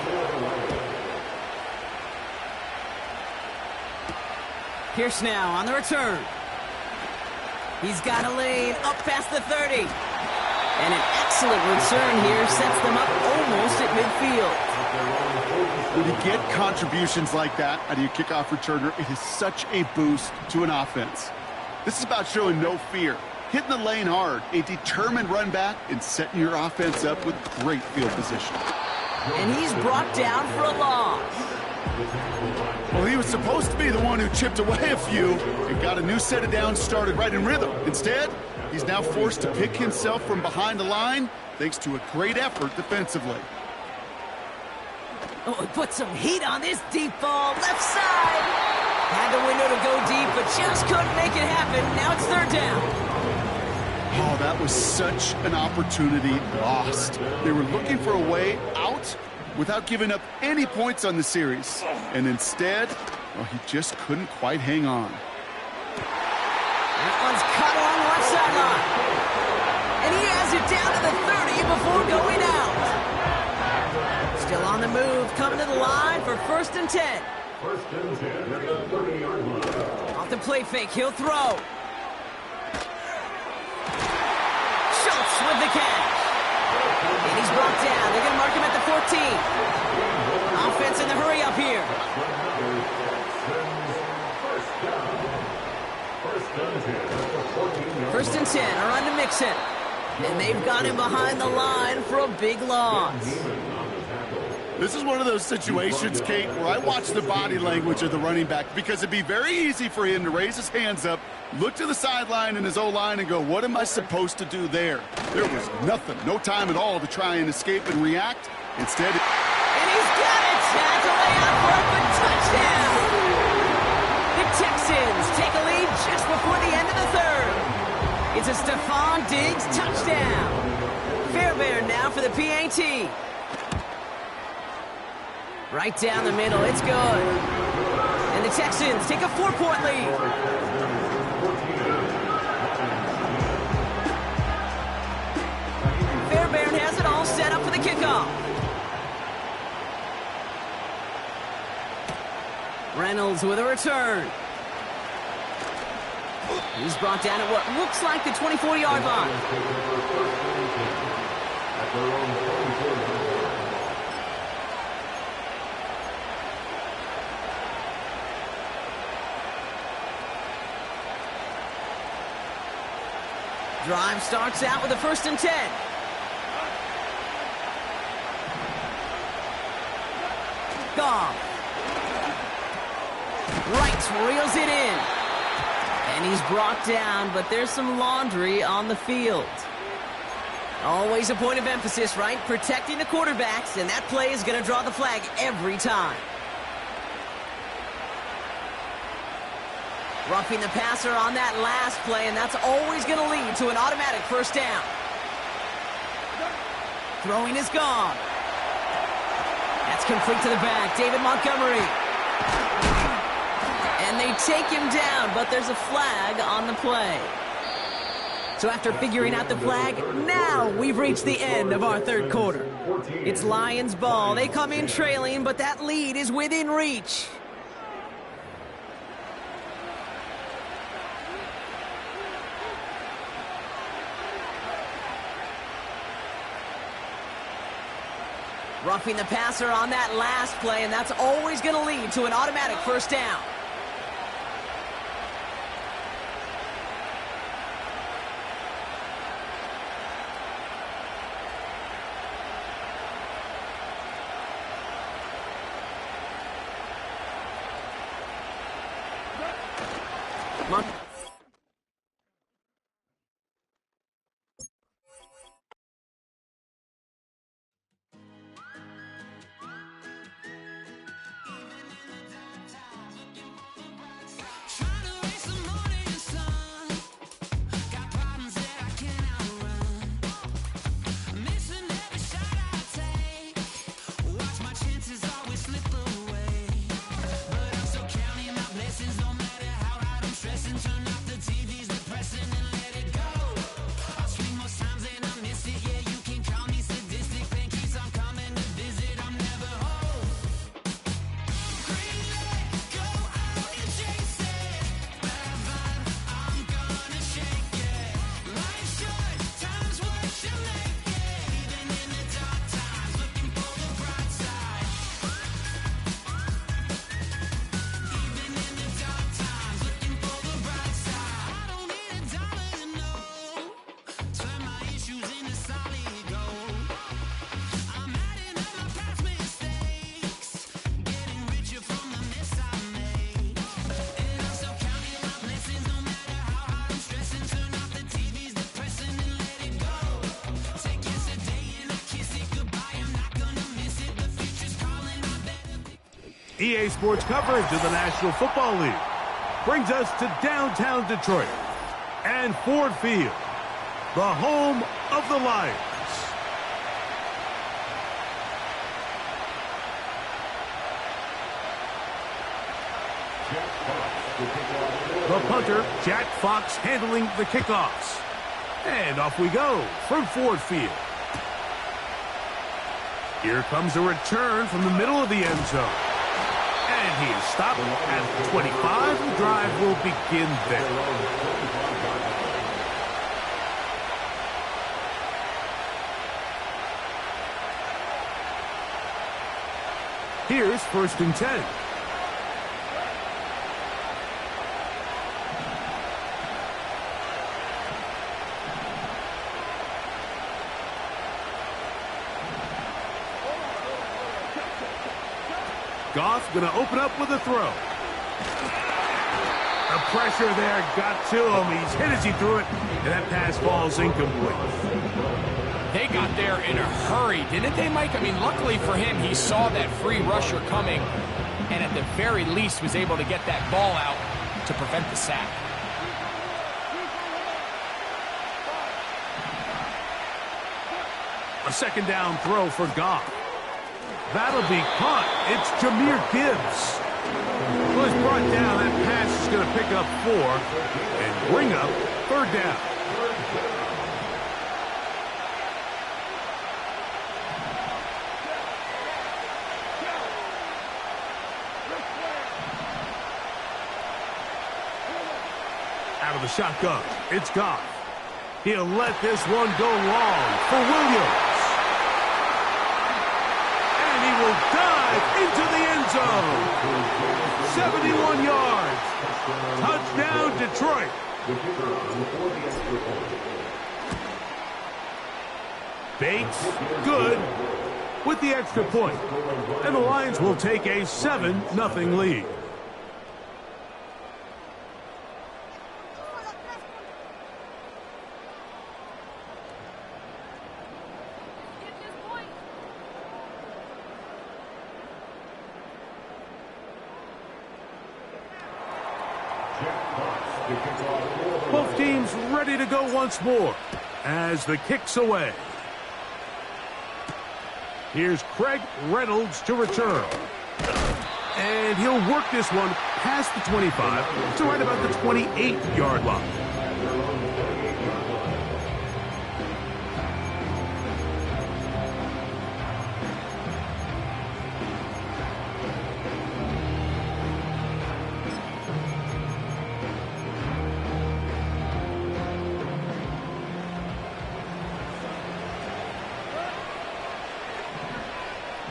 Pierce now on the return. He's got a lane up past the 30. And an excellent return here sets them up almost at midfield. When you get contributions like that out of your kickoff returner, it is such a boost to an offense. This is about showing no fear, hitting the lane hard, a determined run back, and setting your offense up with great field position. And he's brought down for a loss. Well, he was supposed to be the one who chipped away a few and got a new set of downs started right in rhythm. Instead, he's now forced to pick himself from behind the line thanks to a great effort defensively. Oh, he put some heat on this deep ball. Left side. Had the window to go deep, but just couldn't make it happen. Now it's 3rd down. Oh, that was such an opportunity lost. They were looking for a way out without giving up any points on the series. And instead, well, he just couldn't quite hang on. That one's cut along the left sideline. And he has it down to the 30 before going out. Still on the move, coming to the line for 1st and 10. Off the play fake, he'll throw. Phillips with the catch. And he's brought down. They're going to mark him at the 14. Offense in the hurry up here. First and 10, around to Mixon. And they've got him behind the line for a big loss. This is one of those situations, Kate, where I watch the body language of the running back because it'd be very easy for him to raise his hands up, look to the sideline in his O-line and go, what am I supposed to do there? There was nothing, no time at all to try and escape and react. Instead, and he's got it! Tackle out for a good touchdown! The Texans take a lead just before the end of the third. It's a Stephon Diggs touchdown. Fairbairn now for the PAT. Right down the middle, it's good. And the Texans take a 4-point lead. Fairbairn has it all set up for the kickoff. Reynolds with a return. He's brought down at what looks like the 24-yard line. Drive starts out with a 1st and 10. Goff. Wright reels it in. And he's brought down, but there's some laundry on the field. Always a point of emphasis, right? Protecting the quarterbacks, and that play is going to draw the flag every time. Roughing the passer on that last play, and that's always going to lead to an automatic 1st down. Throwing is gone. That's complete to the back. David Montgomery. And they take him down, but there's a flag on the play. So after figuring out the flag, now we've reached the end of our third quarter. It's Lions ball. They come in trailing, but that lead is within reach. Roughing the passer on that last play, and that's always going to lead to an automatic 1st down. EA Sports coverage of the National Football League brings us to downtown Detroit and Ford Field, the home of the Lions. The punter, Jack Fox, handling the kickoffs. And off we go from Ford Field. Here comes a return from the middle of the end zone. And he is stopped at the 25. The drive will begin there. Here's 1st and 10. Goff going to open up with a throw. The pressure there got to him. He's hit as he threw it, and that pass falls incomplete. They got there in a hurry, didn't they, Mike? I mean, luckily for him, he saw that free rusher coming, and at the very least was able to get that ball out to prevent the sack. A 2nd down throw for Goff. That'll be caught. It's Jahmyr Gibbs. Well, he's brought down. That pass is going to pick up 4 and bring up 3rd down. Out of the shotgun, it's Goff. He'll let this one go long for Williams. And he will dive into the end zone. 71 yards. Touchdown, Detroit. Bates, good, with the extra point. And the Lions will take a 7-0 lead. Both teams ready to go once more as the kick's away. Here's Craig Reynolds to return. And he'll work this one past the 25 to right about the 28-yard line.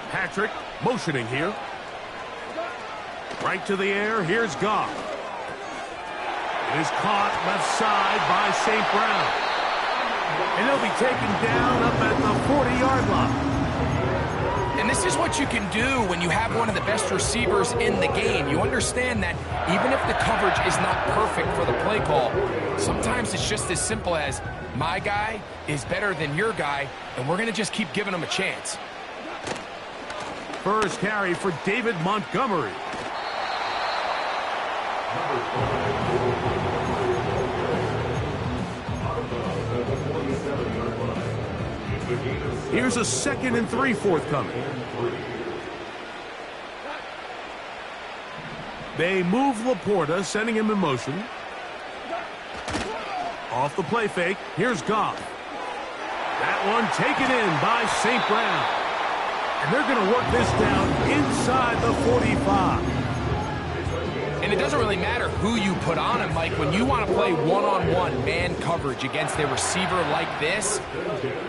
Patrick motioning here. Right to the air. Here's Goff. It is caught left side by St. Brown. And he'll be taken down up at the 40-yard line. And this is what you can do when you have one of the best receivers in the game. You understand that even if the coverage is not perfect for the play call, sometimes it's just as simple as my guy is better than your guy, and we're going to just keep giving him a chance. First carry for David Montgomery. Here's a 2nd and 3 forthcoming. They move Laporta, sending him in motion. Off the play fake, here's Goff. That one taken in by St. Brown. And they're going to work this down inside the 45. And it doesn't really matter who you put on him, Mike. When you want to play one-on-one man coverage against a receiver like this,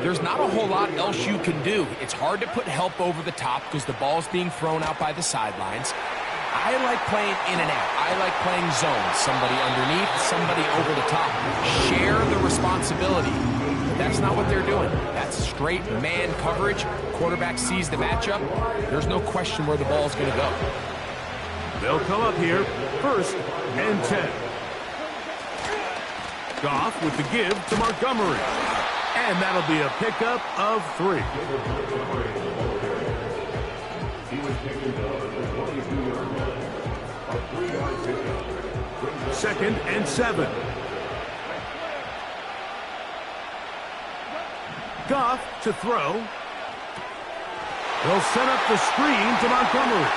there's not a whole lot else you can do. It's hard to put help over the top because the ball's being thrown out by the sidelines. I like playing in and out. I like playing zone. Somebody underneath, somebody over the top. Share the responsibility. But that's not what they're doing. That's straight man coverage. Quarterback sees the matchup. There's no question where the ball's going to go. They'll come up here, 1st and 10. Goff with the give to Montgomery. And that'll be a pickup of 3. 2nd and 7. Goff to throw. They'll set up the screen to Montgomery.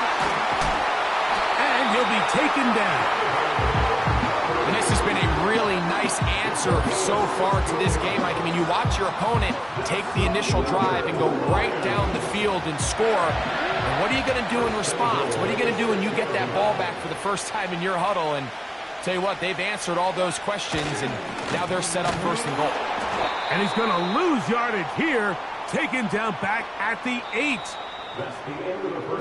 And he'll be taken down. And this has been a really nice answer so far to this game. I mean, you watch your opponent take the initial drive and go right down the field and score. And what are you going to do in response? What are you going to do when you get that ball back for the first time in your huddle? And tell you what, they've answered all those questions, and now they're set up 1st and goal. And he's going to lose yardage here, taken down back at the 8.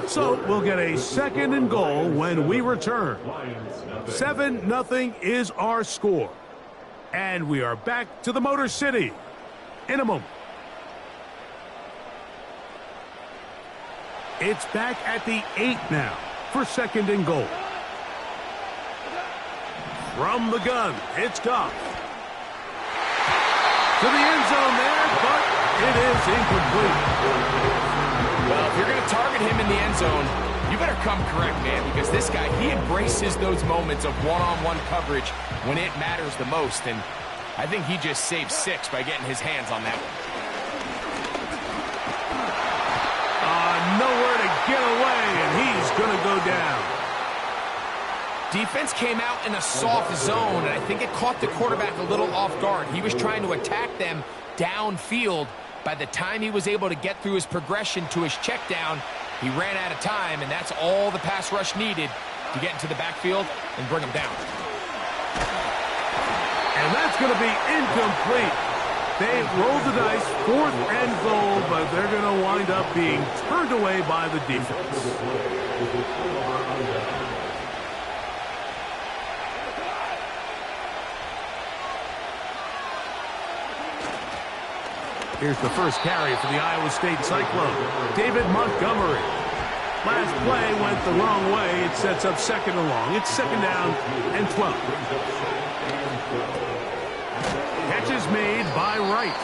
So we'll get a 2nd and goal when we return. 7-0 is our score. And we are back to the Motor City in a moment. It's back at the 8 now for 2nd and goal. From the gun, it's Goff. To the end zone there, but it is incomplete. Well, if you're going to target him in the end zone, you better come correct, man, because this guy, he embraces those moments of one-on-one coverage when it matters the most, and I think he just saved 6 by getting his hands on that one. Nowhere to get away, and he's going to go down. Defense came out in a soft zone, and I think it caught the quarterback a little off guard. He was trying to attack them downfield. By the time he was able to get through his progression to his check down, he ran out of time, and that's all the pass rush needed to get into the backfield and bring him down. And that's going to be incomplete. They've rolled the dice, 4th and goal, but they're going to wind up being turned away by the defense. Here's the first carry for the Iowa State Cyclone, David Montgomery. Last play went the wrong way. It sets up 2nd and long. It's 2nd down and 12. Catch is made by Wright.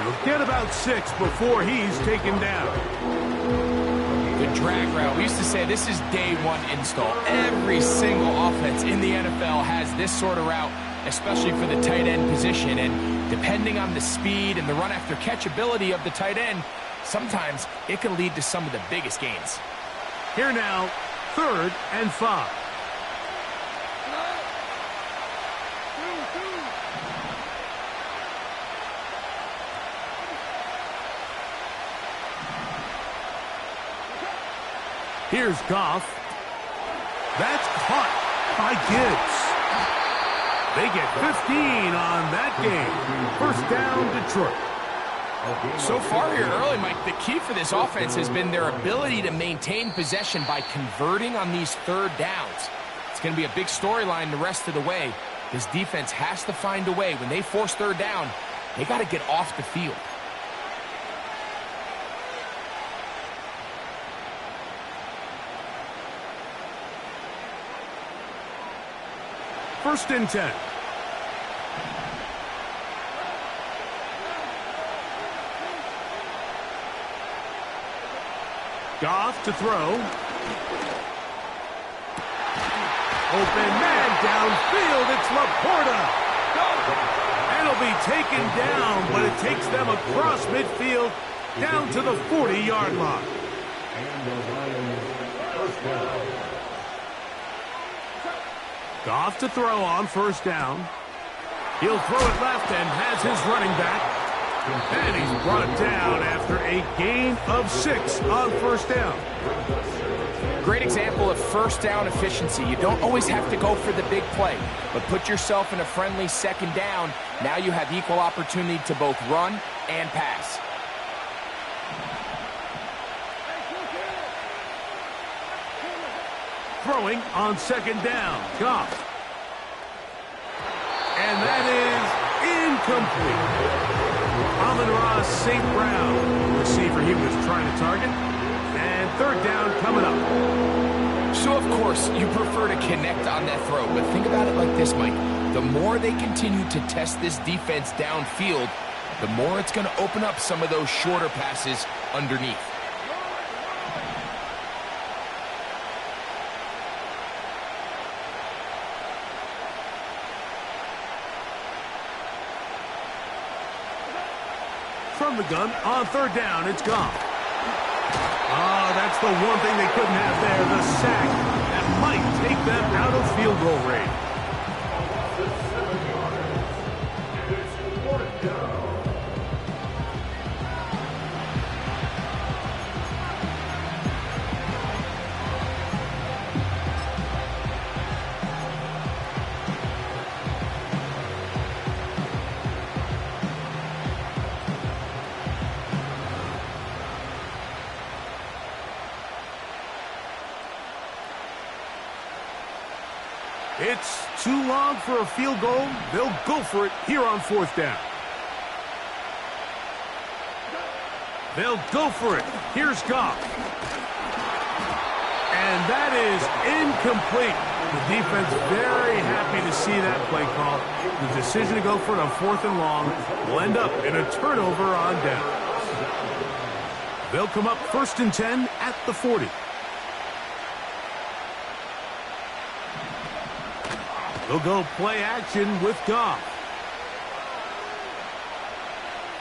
He'll get about 6 before he's taken down. The drag route. We used to say this is day 1 install. Every single offense in the NFL has this sort of route, especially for the tight end position. And depending on the speed and the run after catch ability of the tight end, sometimes it can lead to some of the biggest gains. Here now, 3rd and 5. Here's Goff. That's caught by Gibbs. They get 15 on that game. 1st down, Detroit. So far here early, Mike, the key for this offense has been their ability to maintain possession by converting on these 3rd downs. It's going to be a big storyline the rest of the way. This defense has to find a way. When they force 3rd down, they got to get off the field. First and 10. Goff to throw. Open man downfield. It's Laporta. And it'll be taken down, but it takes them across midfield down to the 40-yard line. Goff to throw on 1st down. He'll throw it left and has his running back. And he's brought down after a gain of 6 on 1st down. Great example of 1st down efficiency. You don't always have to go for the big play, but put yourself in a friendly 2nd down. Now you have equal opportunity to both run and pass. Throwing on 2nd down, Goff. And that is incomplete. Amon-Ra St. Brown, receiver he was trying to target. And 3rd down coming up. So, of course, you prefer to connect on that throw, but think about it like this, Mike. The more they continue to test this defense downfield, the more it's going to open up some of those shorter passes underneath. From the gun on 3rd down, it's Goff. Oh, that's the one thing they couldn't have there, the sack that might take them out of field goal range. It's too long for a field goal. They'll go for it here on 4th down. They'll go for it. Here's Goff. And that is incomplete. The defense very happy to see that play call. The decision to go for it on 4th and long will end up in a turnover on downs. They'll come up 1st and 10 at the 40. They'll go play action with Goff.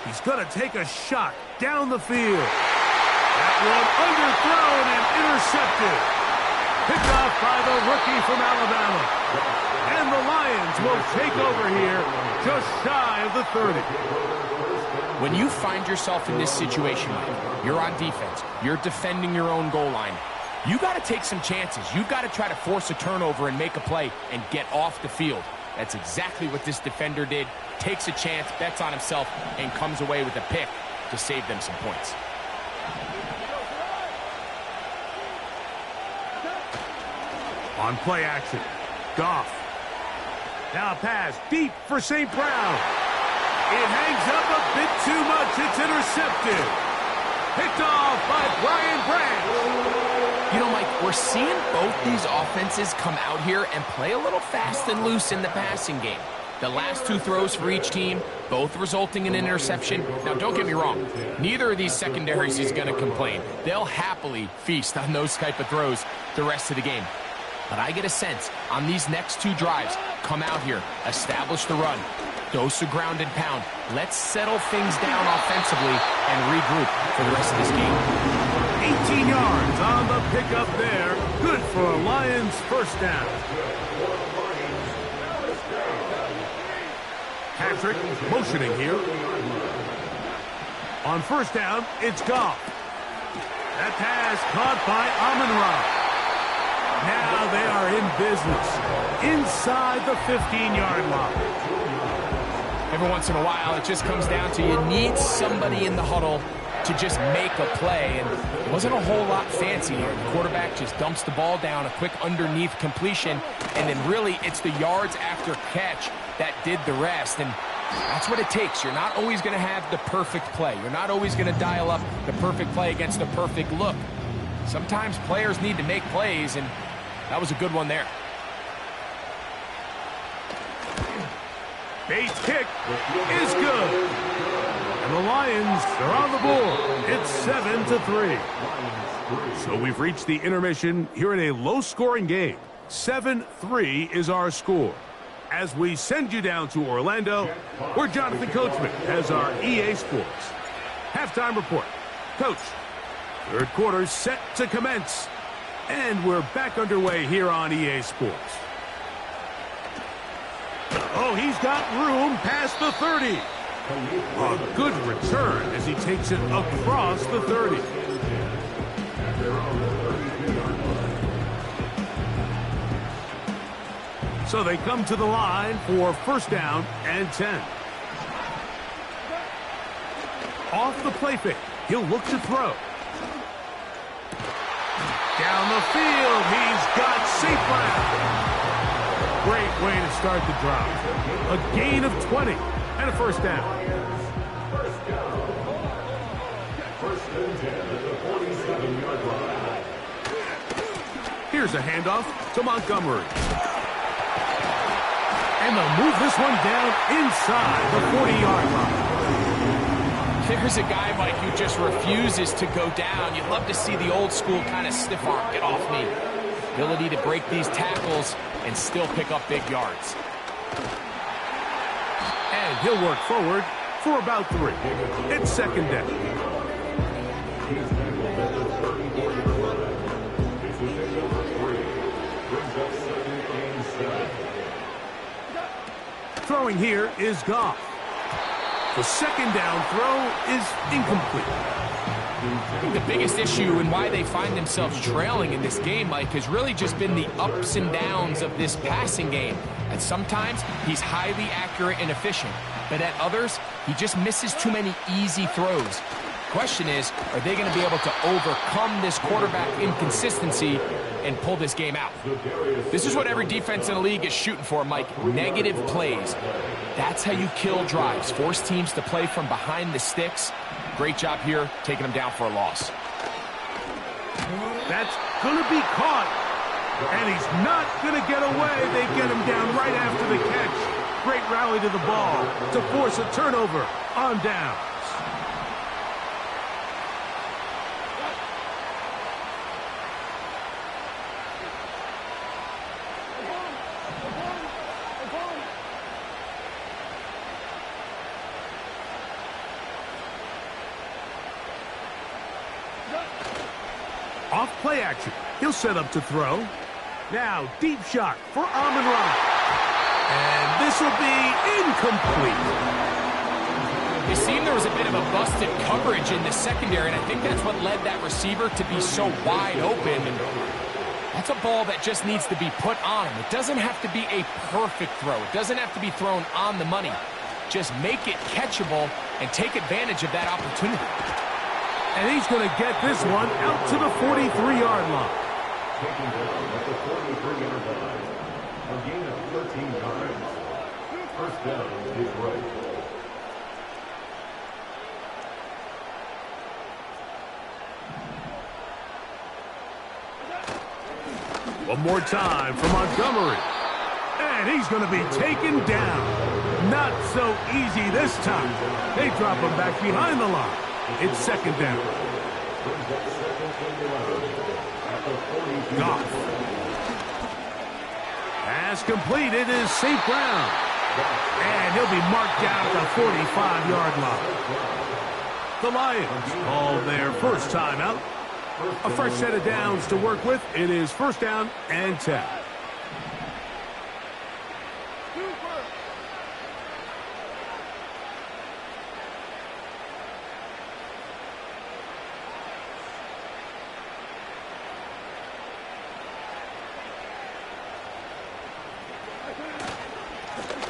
He's going to take a shot down the field. That one underthrown and intercepted. Picked off by the rookie from Alabama. And the Lions will take over here just shy of the 30. When you find yourself in this situation, you're on defense, you're defending your own goal line, you got to take some chances. You got to try to force a turnover and make a play and get off the field. That's exactly what this defender did. Takes a chance, bets on himself, and comes away with a pick to save them some points. On play action, Goff. Now a pass deep for St. Brown. It hangs up a bit too much. It's intercepted. Picked off by Brian Branch. You know, Mike, we're seeing both these offenses come out here and play a little fast and loose in the passing game. The last 2 throws for each team, both resulting in an interception. Now, don't get me wrong. Neither of these secondaries is going to complain. They'll happily feast on those type of throws the rest of the game. But I get a sense on these next 2 drives, come out here, establish the run, dose of ground and pound. Let's settle things down offensively and regroup for the rest of this game. 18 yards on the pickup there. Good for a Lions first down. Patrick motioning here. On first down, it's Goff. That pass caught by Amon-Ra. Now they are in business inside the 15-yard line. Every once in a while, it just comes down to you need somebody in the huddle to just make a play, and it wasn't a whole lot fancy here. The quarterback just dumps the ball down, a quick underneath completion, and then really it's the yards after catch that did the rest, and that's what it takes. You're not always going to have the perfect play. You're not always going to dial up the perfect play against the perfect look. Sometimes players need to make plays, and that was a good one there. Bates' kick is good. And the Lions are on the board. It's 7-3. So we've reached the intermission here in a low-scoring game. 7-3 is our score. As we send you down to Orlando, where Jonathan Coachman has our EA Sports halftime report. Coach, third quarter set to commence. And we're back underway here on EA Sports. Oh, he's got room past the 30. A good return as he takes it across the 30. So they come to the line for first down and 10. Off the play fake, he'll look to throw. Down the field, he's got St. Brown. Great way to start the drive. A gain of 20 and a first down. Here's a handoff to Montgomery. And they'll move this one down inside the 40-yard line. There's a guy, Mike, who just refuses to go down. You'd love to see the old school kind of stiff arm. Get off me. Ability to break these tackles and still pick up big yards. And he'll work forward for about 3. It's second down. Throwing here is Goff. The second down throw is incomplete. I think the biggest issue and why they find themselves trailing in this game, Mike, has really just been the ups and downs of this passing game. And sometimes he's highly accurate and efficient, but at others, he just misses too many easy throws. Question is, are they going to be able to overcome this quarterback inconsistency and pull this game out. This is what every defense in the league is shooting for, Mike. Negative plays. That's how you kill drives. Force teams to play from behind the sticks. Great job here, taking them down for a loss. That's going to be caught. And he's not going to get away. They get him down right after the catch. Great rally to the ball to force a turnover on downs. Off play action. He'll set up to throw. Now, deep shot for Amon-Ra. And this will be incomplete. It seemed there was a bit of a busted coverage in the secondary, and I think that's what led that receiver to be so wide open. And that's a ball that just needs to be put on him. It doesn't have to be a perfect throw. It doesn't have to be thrown on the money. Just make it catchable and take advantage of that opportunity. And he's going to get this one out to the 43-yard line. Taking down at the 43-yard line. A gain of 13 yards. First down is right. One more time for Montgomery. And he's going to be taken down. Not so easy this time. They drop him back behind the line. It's second down. Goff. Pass completed is St. Brown. And he'll be marked down at the 45-yard line. The Lions call their first time out. A fresh set of downs to work with. It is first down and 10.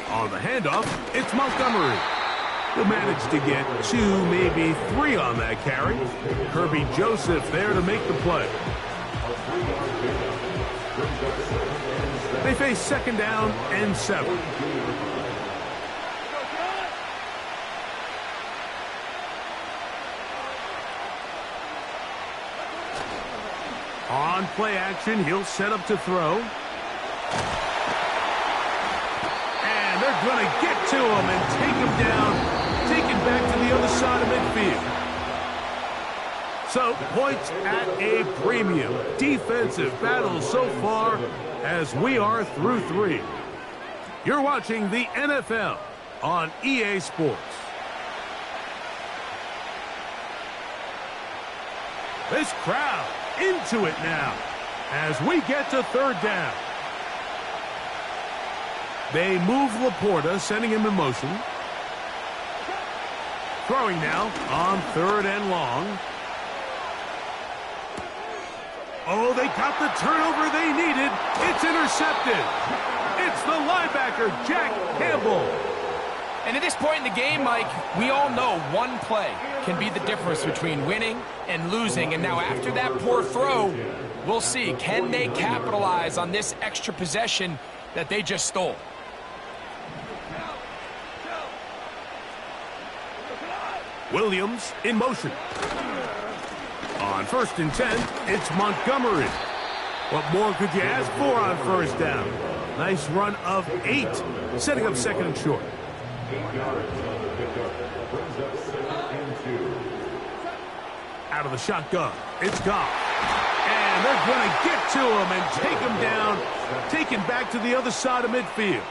On the handoff, it's Montgomery. He'll manage to get 2, maybe 3 on that carry. Kirby Joseph there to make the play. They face second down and 7. On play action, he'll set up to throw. They're going to get to him and take him down, take him back to the other side of midfield. So, points at a premium. Defensive battle so far as we are through 3. You're watching the NFL on EA Sports. This crowd into it now as we get to third down. They move Laporta, sending him in motion. Throwing now on third and long. Oh, they got the turnover they needed. It's intercepted. It's the linebacker, Jack Campbell. And at this point in the game, Mike, we all know one play can be the difference between winning and losing. And now after that poor throw, we'll see, can they capitalize on this extra possession that they just stole? Williams in motion. On first and 10, it's Montgomery. What more could you ask for on first down? Nice run of 8, setting up second and short. 8 yards on the pickup. Brings up second and 2. Out of the shotgun, it's Goff. And they're going to get to him and take him down, taken back to the other side of midfield.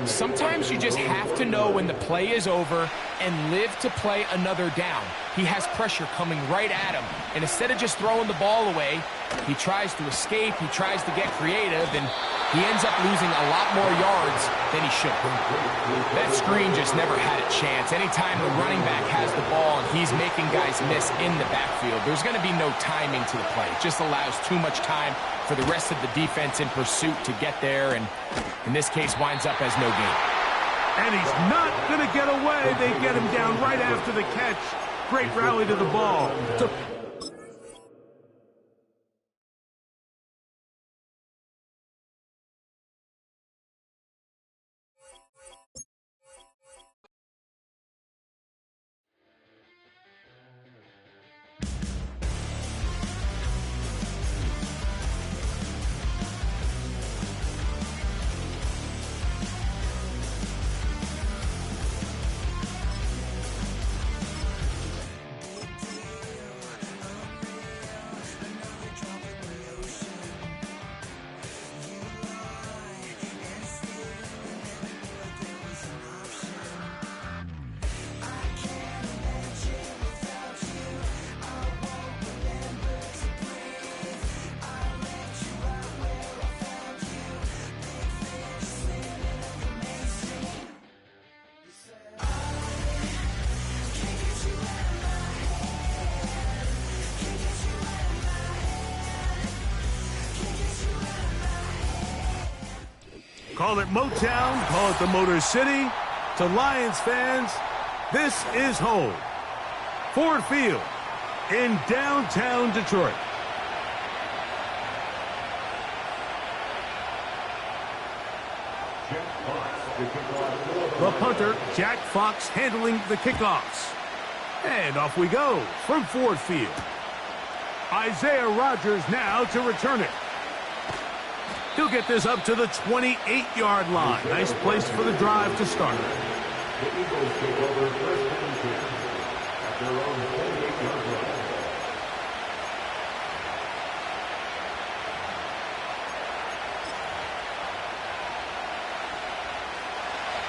Sometimes you just have to know when the play is over and live to play another down. He has pressure coming right at him, and instead of just throwing the ball away, he tries to escape, he tries to get creative, and he ends up losing a lot more yards than he should. That screen just never had a chance. Anytime the running back has the ball and he's making guys miss in the backfield, there's going to be no timing to the play. It just allows too much time for the rest of the defense in pursuit to get there, and in this case winds up as no gain. And he's not going to get away. They get him down right after the catch. Great rally to the ball. Call it Motown, call it the Motor City. To Lions fans, this is home. Ford Field in downtown Detroit. The punter, Jack Fox, handling the kickoffs. And off we go from Ford Field. Isaiah Rodgers now to return it. He'll get this up to the 28-yard line. Nice place for the drive to start. The Eagles take over first and 10 at their own 28-yard line.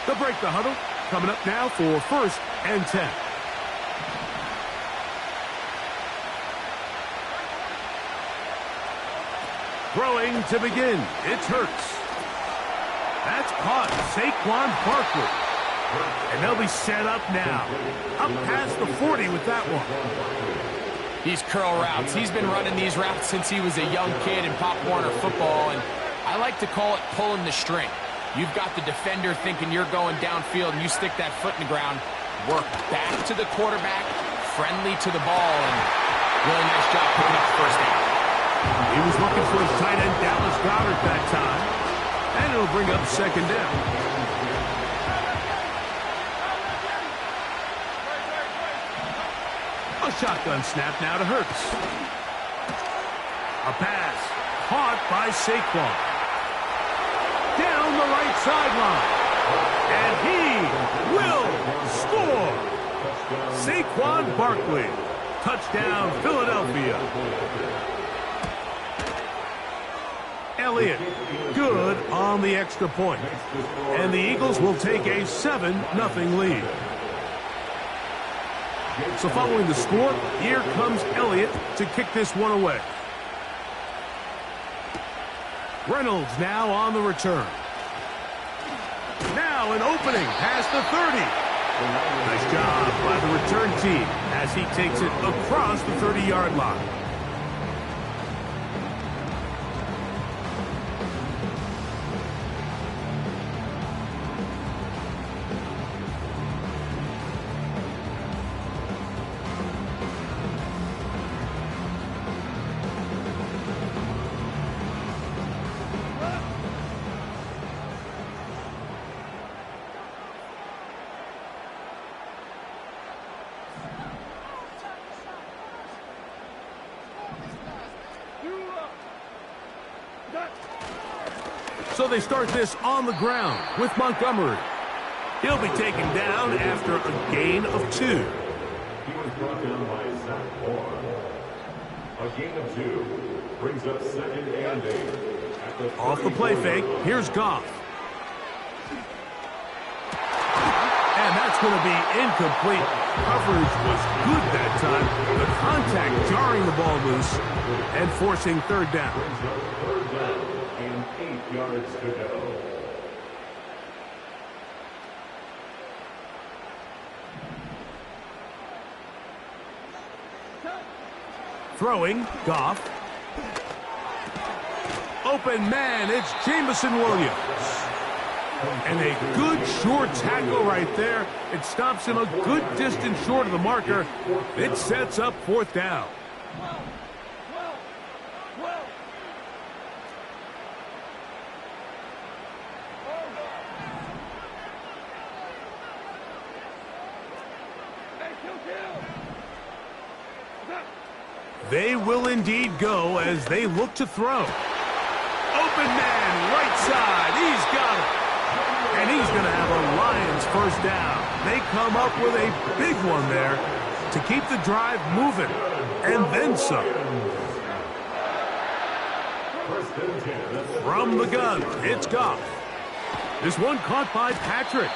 They'll break the huddle. Coming up now for first and 10. Throwing to begin. It's Hurts. That's caught. Saquon Barkley. And they'll be set up now. Up past the 40 with that one. These curl routes. He's been running these routes since he was a young kid in Pop Warner football, and I like to call it pulling the string. You've got the defender thinking you're going downfield, and you stick that foot in the ground, work back to the quarterback, friendly to the ball, and really nice job picking up the first down. He was looking for his tight end, Dallas Goedert, that time. And it'll bring up second down. A shotgun snap now to Hurts. A pass caught by Saquon. Down the right sideline. And he will score. Saquon Barkley. Touchdown, Philadelphia. Elliott, good on the extra point. And the Eagles will take a 7-0 lead. So following the score, here comes Elliott to kick this one away. Reynolds now on the return. Now an opening past the 30. Nice job by the return team as he takes it across the 30-yard line. So they start this on the ground with Montgomery. He'll be taken down after a gain of 2. He was brought down by Zach Orr. A gain of 2 brings up second and 8. Off the play fake, here's Goff. And that's going to be incomplete. Coverage was good that time. The contact jarring the ball loose and forcing third down. Third down and 8 yards to go. Throwing, Goff. Open man, it's Jamison Williams. And a good short tackle right there. It stops him a good distance short of the marker. It sets up fourth down. They will indeed go as they look to throw. Open man, right side. He's got it. And he's going to have a Lions first down. They come up with a big one there to keep the drive moving. And then some. From the gun, it's Goff. This one caught by Patrick.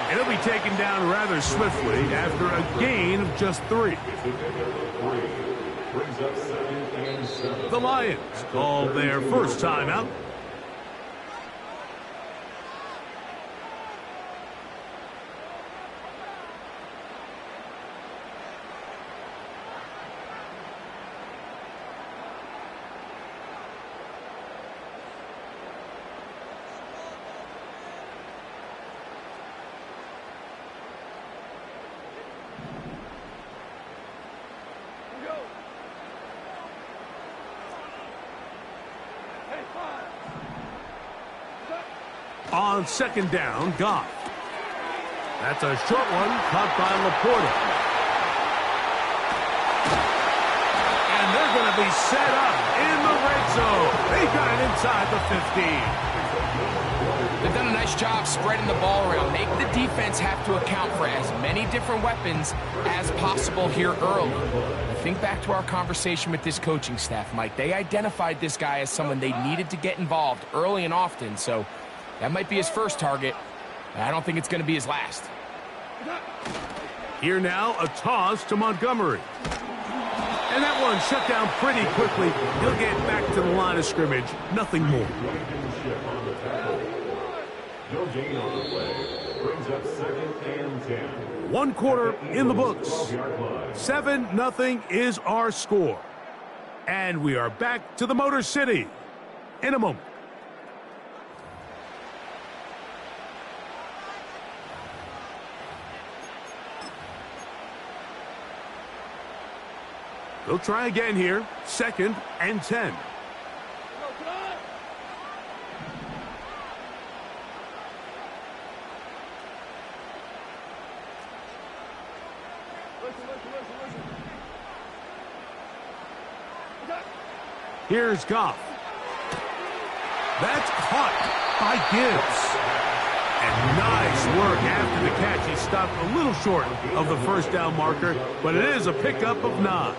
And he'll be taken down rather swiftly after a gain of just 3. The Lions called their first timeout. On second down, Goff. That's a short one, caught by Laporta. And they're going to be set up in the red zone. They got it inside the 15. They've done a nice job spreading the ball around, making the defense have to account for as many different weapons as possible here early. Think back to our conversation with this coaching staff, Mike. They identified this guy as someone they needed to get involved early and often, so that might be his first target. I don't think it's going to be his last. Here now, a toss to Montgomery. And that one shut down pretty quickly. He'll get back to the line of scrimmage. Nothing more. No gain on the play. Brings up 2nd and 10. One quarter in the books. 7-0 is our score. And we are back to the Motor City in a moment. They'll try again here. 2nd and 10. Here's Goff. That's caught by Gibbs. And nice work after the catch. He stopped a little short of the first down marker, but it is a pickup of 9.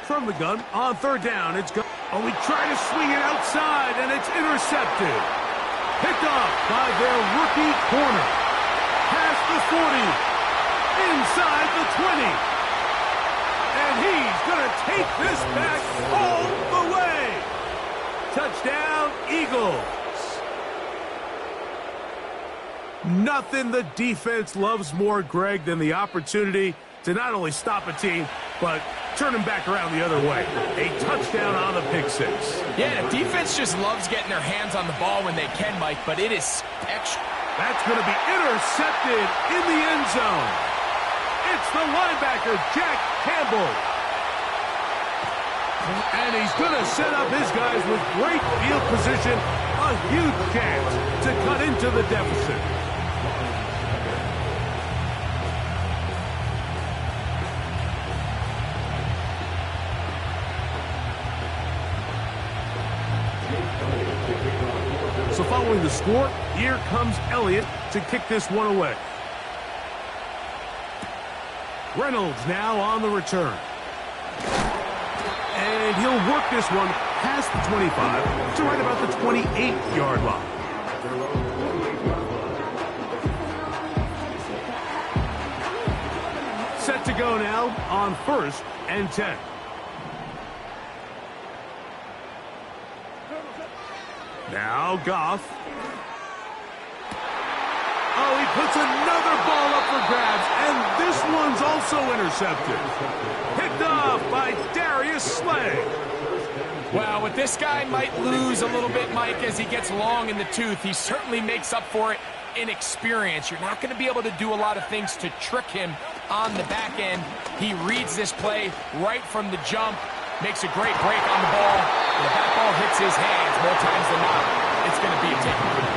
From the gun, on third down, it's go. Oh, we try to swing it outside, and it's intercepted. Picked off by their rookie corner. Past the 40, inside the 20. And he's going to take this back all the way. Touchdown, Eagles. Nothing the defense loves more, Greg, than the opportunity to not only stop a team, but turn them back around the other way. A touchdown on the pick six. Yeah, the defense just loves getting their hands on the ball when they can, Mike, but it is extra. That's going to be intercepted in the end zone. It's the linebacker, Jack Campbell. And he's going to set up his guys with great field position. A huge chance to cut into the deficit. So following the score, here comes Elliott to kick this one away. Reynolds now on the return. And he'll work this one past the 25 to right about the 28-yard line. Set to go now on 1st and 10. Now Goff. Oh, he puts another ball up for grabs, and this one's also intercepted. Picked off by Darius Slay. Well, with this guy might lose a little bit, Mike, as he gets long in the tooth. He certainly makes up for it in experience. You're not going to be able to do a lot of things to trick him on the back end. He reads this play right from the jump, makes a great break on the ball. When the back ball hits his hands, more times than not, it's going to be a takeaway.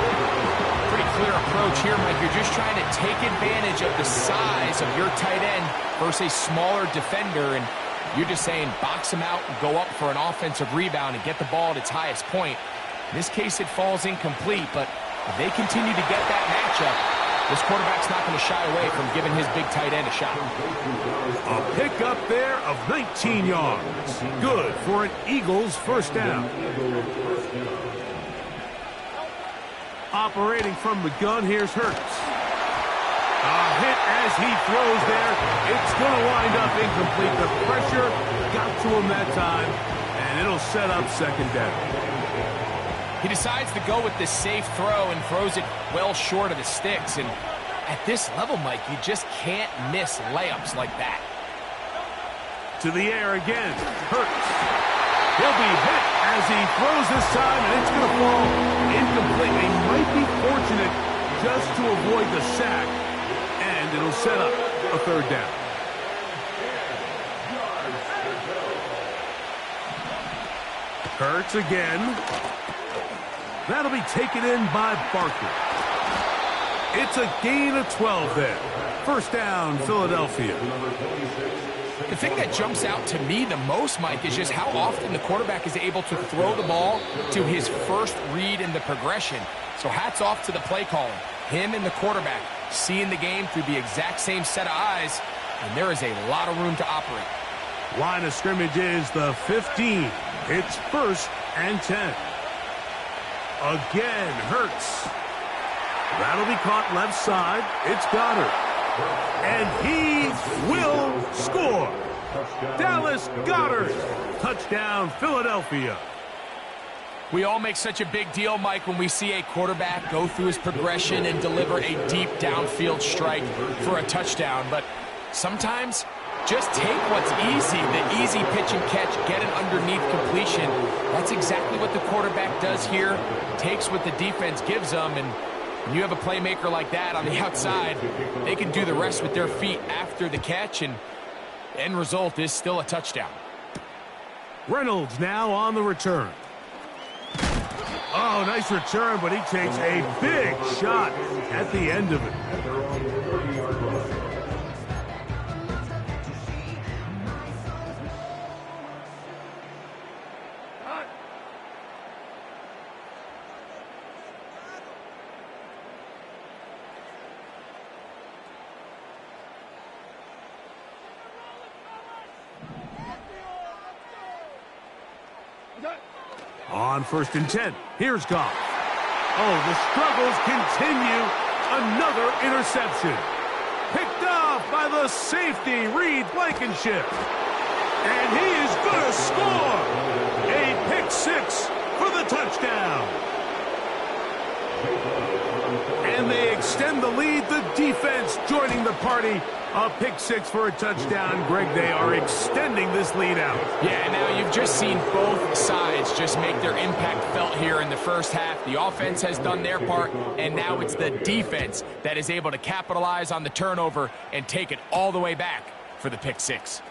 Pretty clear approach here, Mike. You're just trying to take advantage of the size of your tight end versus a smaller defender, and you're just saying box him out and go up for an offensive rebound and get the ball at its highest point. In this case, it falls incomplete, but if they continue to get that matchup, this quarterback's not going to shy away from giving his big tight end a shot. A pickup there of 19 yards. Good for an Eagles first down. Operating from the gun, here's Hurts. A hit as he throws there. It's going to wind up incomplete. The pressure got to him that time, and it'll set up second down. He decides to go with this safe throw and throws it well short of the sticks. And at this level, Mike, you just can't miss layups like that. To the air again. Hurts. He'll be hit as he throws this time, and it's going to fall incomplete. They might be fortunate just to avoid the sack, and it'll set up a third down. Hurts again. That'll be taken in by Barker. It's a gain of 12 there. First down, Philadelphia. The thing that jumps out to me the most, Mike, is just how often the quarterback is able to throw the ball to his first read in the progression. So hats off to the play caller. Him and the quarterback seeing the game through the exact same set of eyes, and there is a lot of room to operate. Line of scrimmage is the 15. It's 1st and 10. Again, Hurts. That'll be caught left side. It's Goddard. And he will score. Dallas Goedert. Touchdown, Philadelphia. We all make such a big deal, Mike, when we see a quarterback go through his progression and deliver a deep downfield strike for a touchdown. But sometimes, just take what's easy, the easy pitch and catch, get an underneath completion. That's exactly what the quarterback does here. Takes what the defense gives them, and when you have a playmaker like that on the outside, they can do the rest with their feet after the catch, and the end result is still a touchdown. Reynolds now on the return. Oh, nice return, but he takes a big shot at the end of it. On 1st and 10, here's Goff. Oh, the struggles continue. Another interception. Picked off by the safety, Reed Blankenship. And he is going to score. A pick six for the touchdown. And they extend the lead. The defense joining the party. A pick six for a touchdown. Greg, they are extending this lead out. Yeah, now you've just seen both sides just make their impact felt here in the first half. The offense has done their part, and now it's the defense that is able to capitalize on the turnover and take it all the way back for the pick six.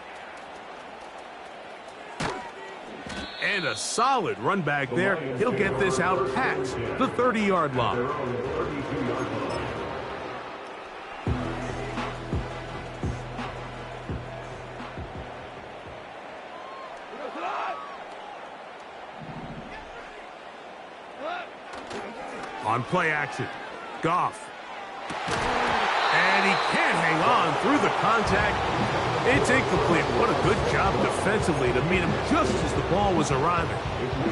And a solid run back there. He'll get this out past the 30-yard line. On play action, Goff. And he can't hang on through the contact. It's incomplete. What a good job defensively to meet him just as the ball was arriving.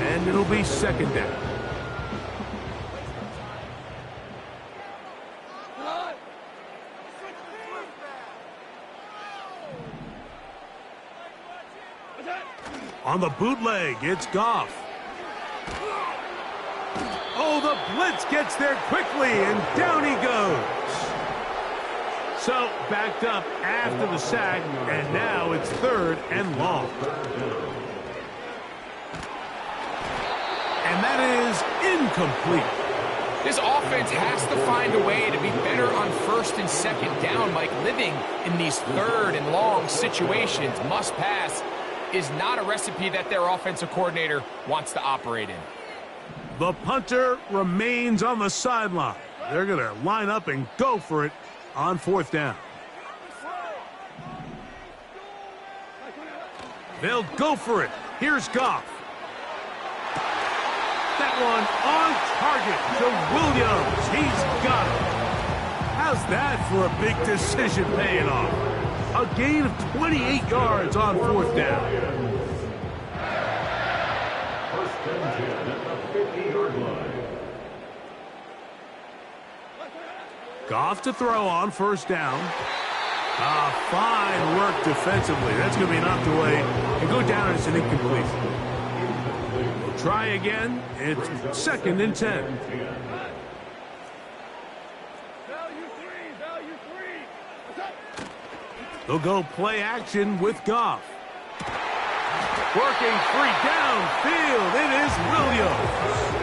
And it'll be 2nd down. On the bootleg, it's Goff. Oh, the blitz gets there quickly, and down he goes. So, backed up after the sack, and now it's 3rd and long. And that is incomplete. This offense has to find a way to be better on 1st and 2nd down. Like, living in these 3rd and long situations, must pass, is not a recipe that their offensive coordinator wants to operate in. The punter remains on the sideline. They're going to line up and go for it on 4th down. They'll go for it. Here's Goff. That one on target to Williams. He's got it. How's that for a big decision paying off? A gain of 28 yards on 4th down. Goff to throw on 1st down. Fine work defensively. That's going to be knocked away and go down as an incomplete. We'll try again. It's 2nd and 10. They'll go play action with Goff. Working free downfield. It is Williams.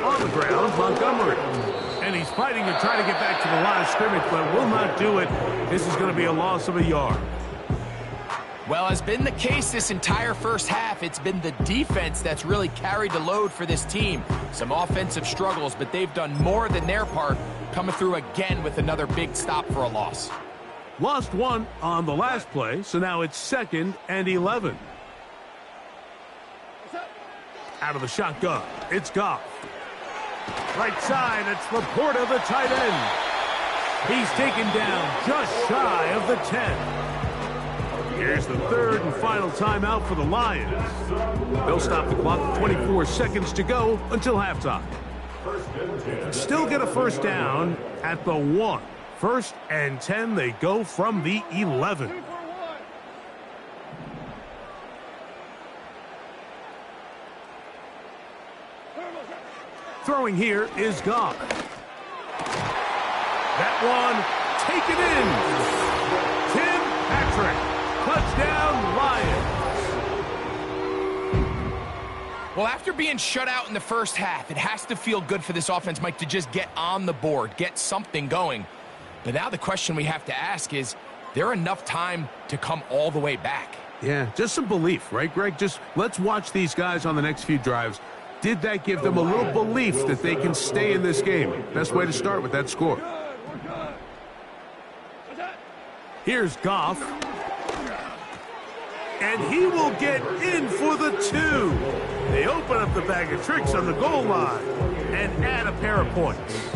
On the ground, Montgomery. And he's fighting to try to get back to the line of scrimmage, but will not do it. This is going to be a loss of a yard. Well, as been the case this entire first half, it's been the defense that's really carried the load for this team. Some offensive struggles, but they've done more than their part, coming through again with another big stop for a loss. Lost one on the last play, so now it's 2nd and 11. Out of the shotgun, it's Goff. Right side, it's Laporta, the tight end. He's taken down just shy of the 10. Here's the 3rd and final timeout for the Lions. They'll stop the clock with 24 seconds to go until halftime. Still get a first down at the 1. 1st and 10, they go from the 11. Throwing here is Goff. That one taken in. Tim Patrick. Touchdown, Lions. Well, after being shut out in the first half, it has to feel good for this offense, Mike, to just get on the board, get something going. But now the question we have to ask is there enough time to come all the way back? Yeah, just some belief, right, Greg? Just let's watch these guys on the next few drives. Did that give them a little belief that they can stay in this game? Best way to start with that score. Here's Goff. And he will get in for the 2. They open up the bag of tricks on the goal line and add a pair of points.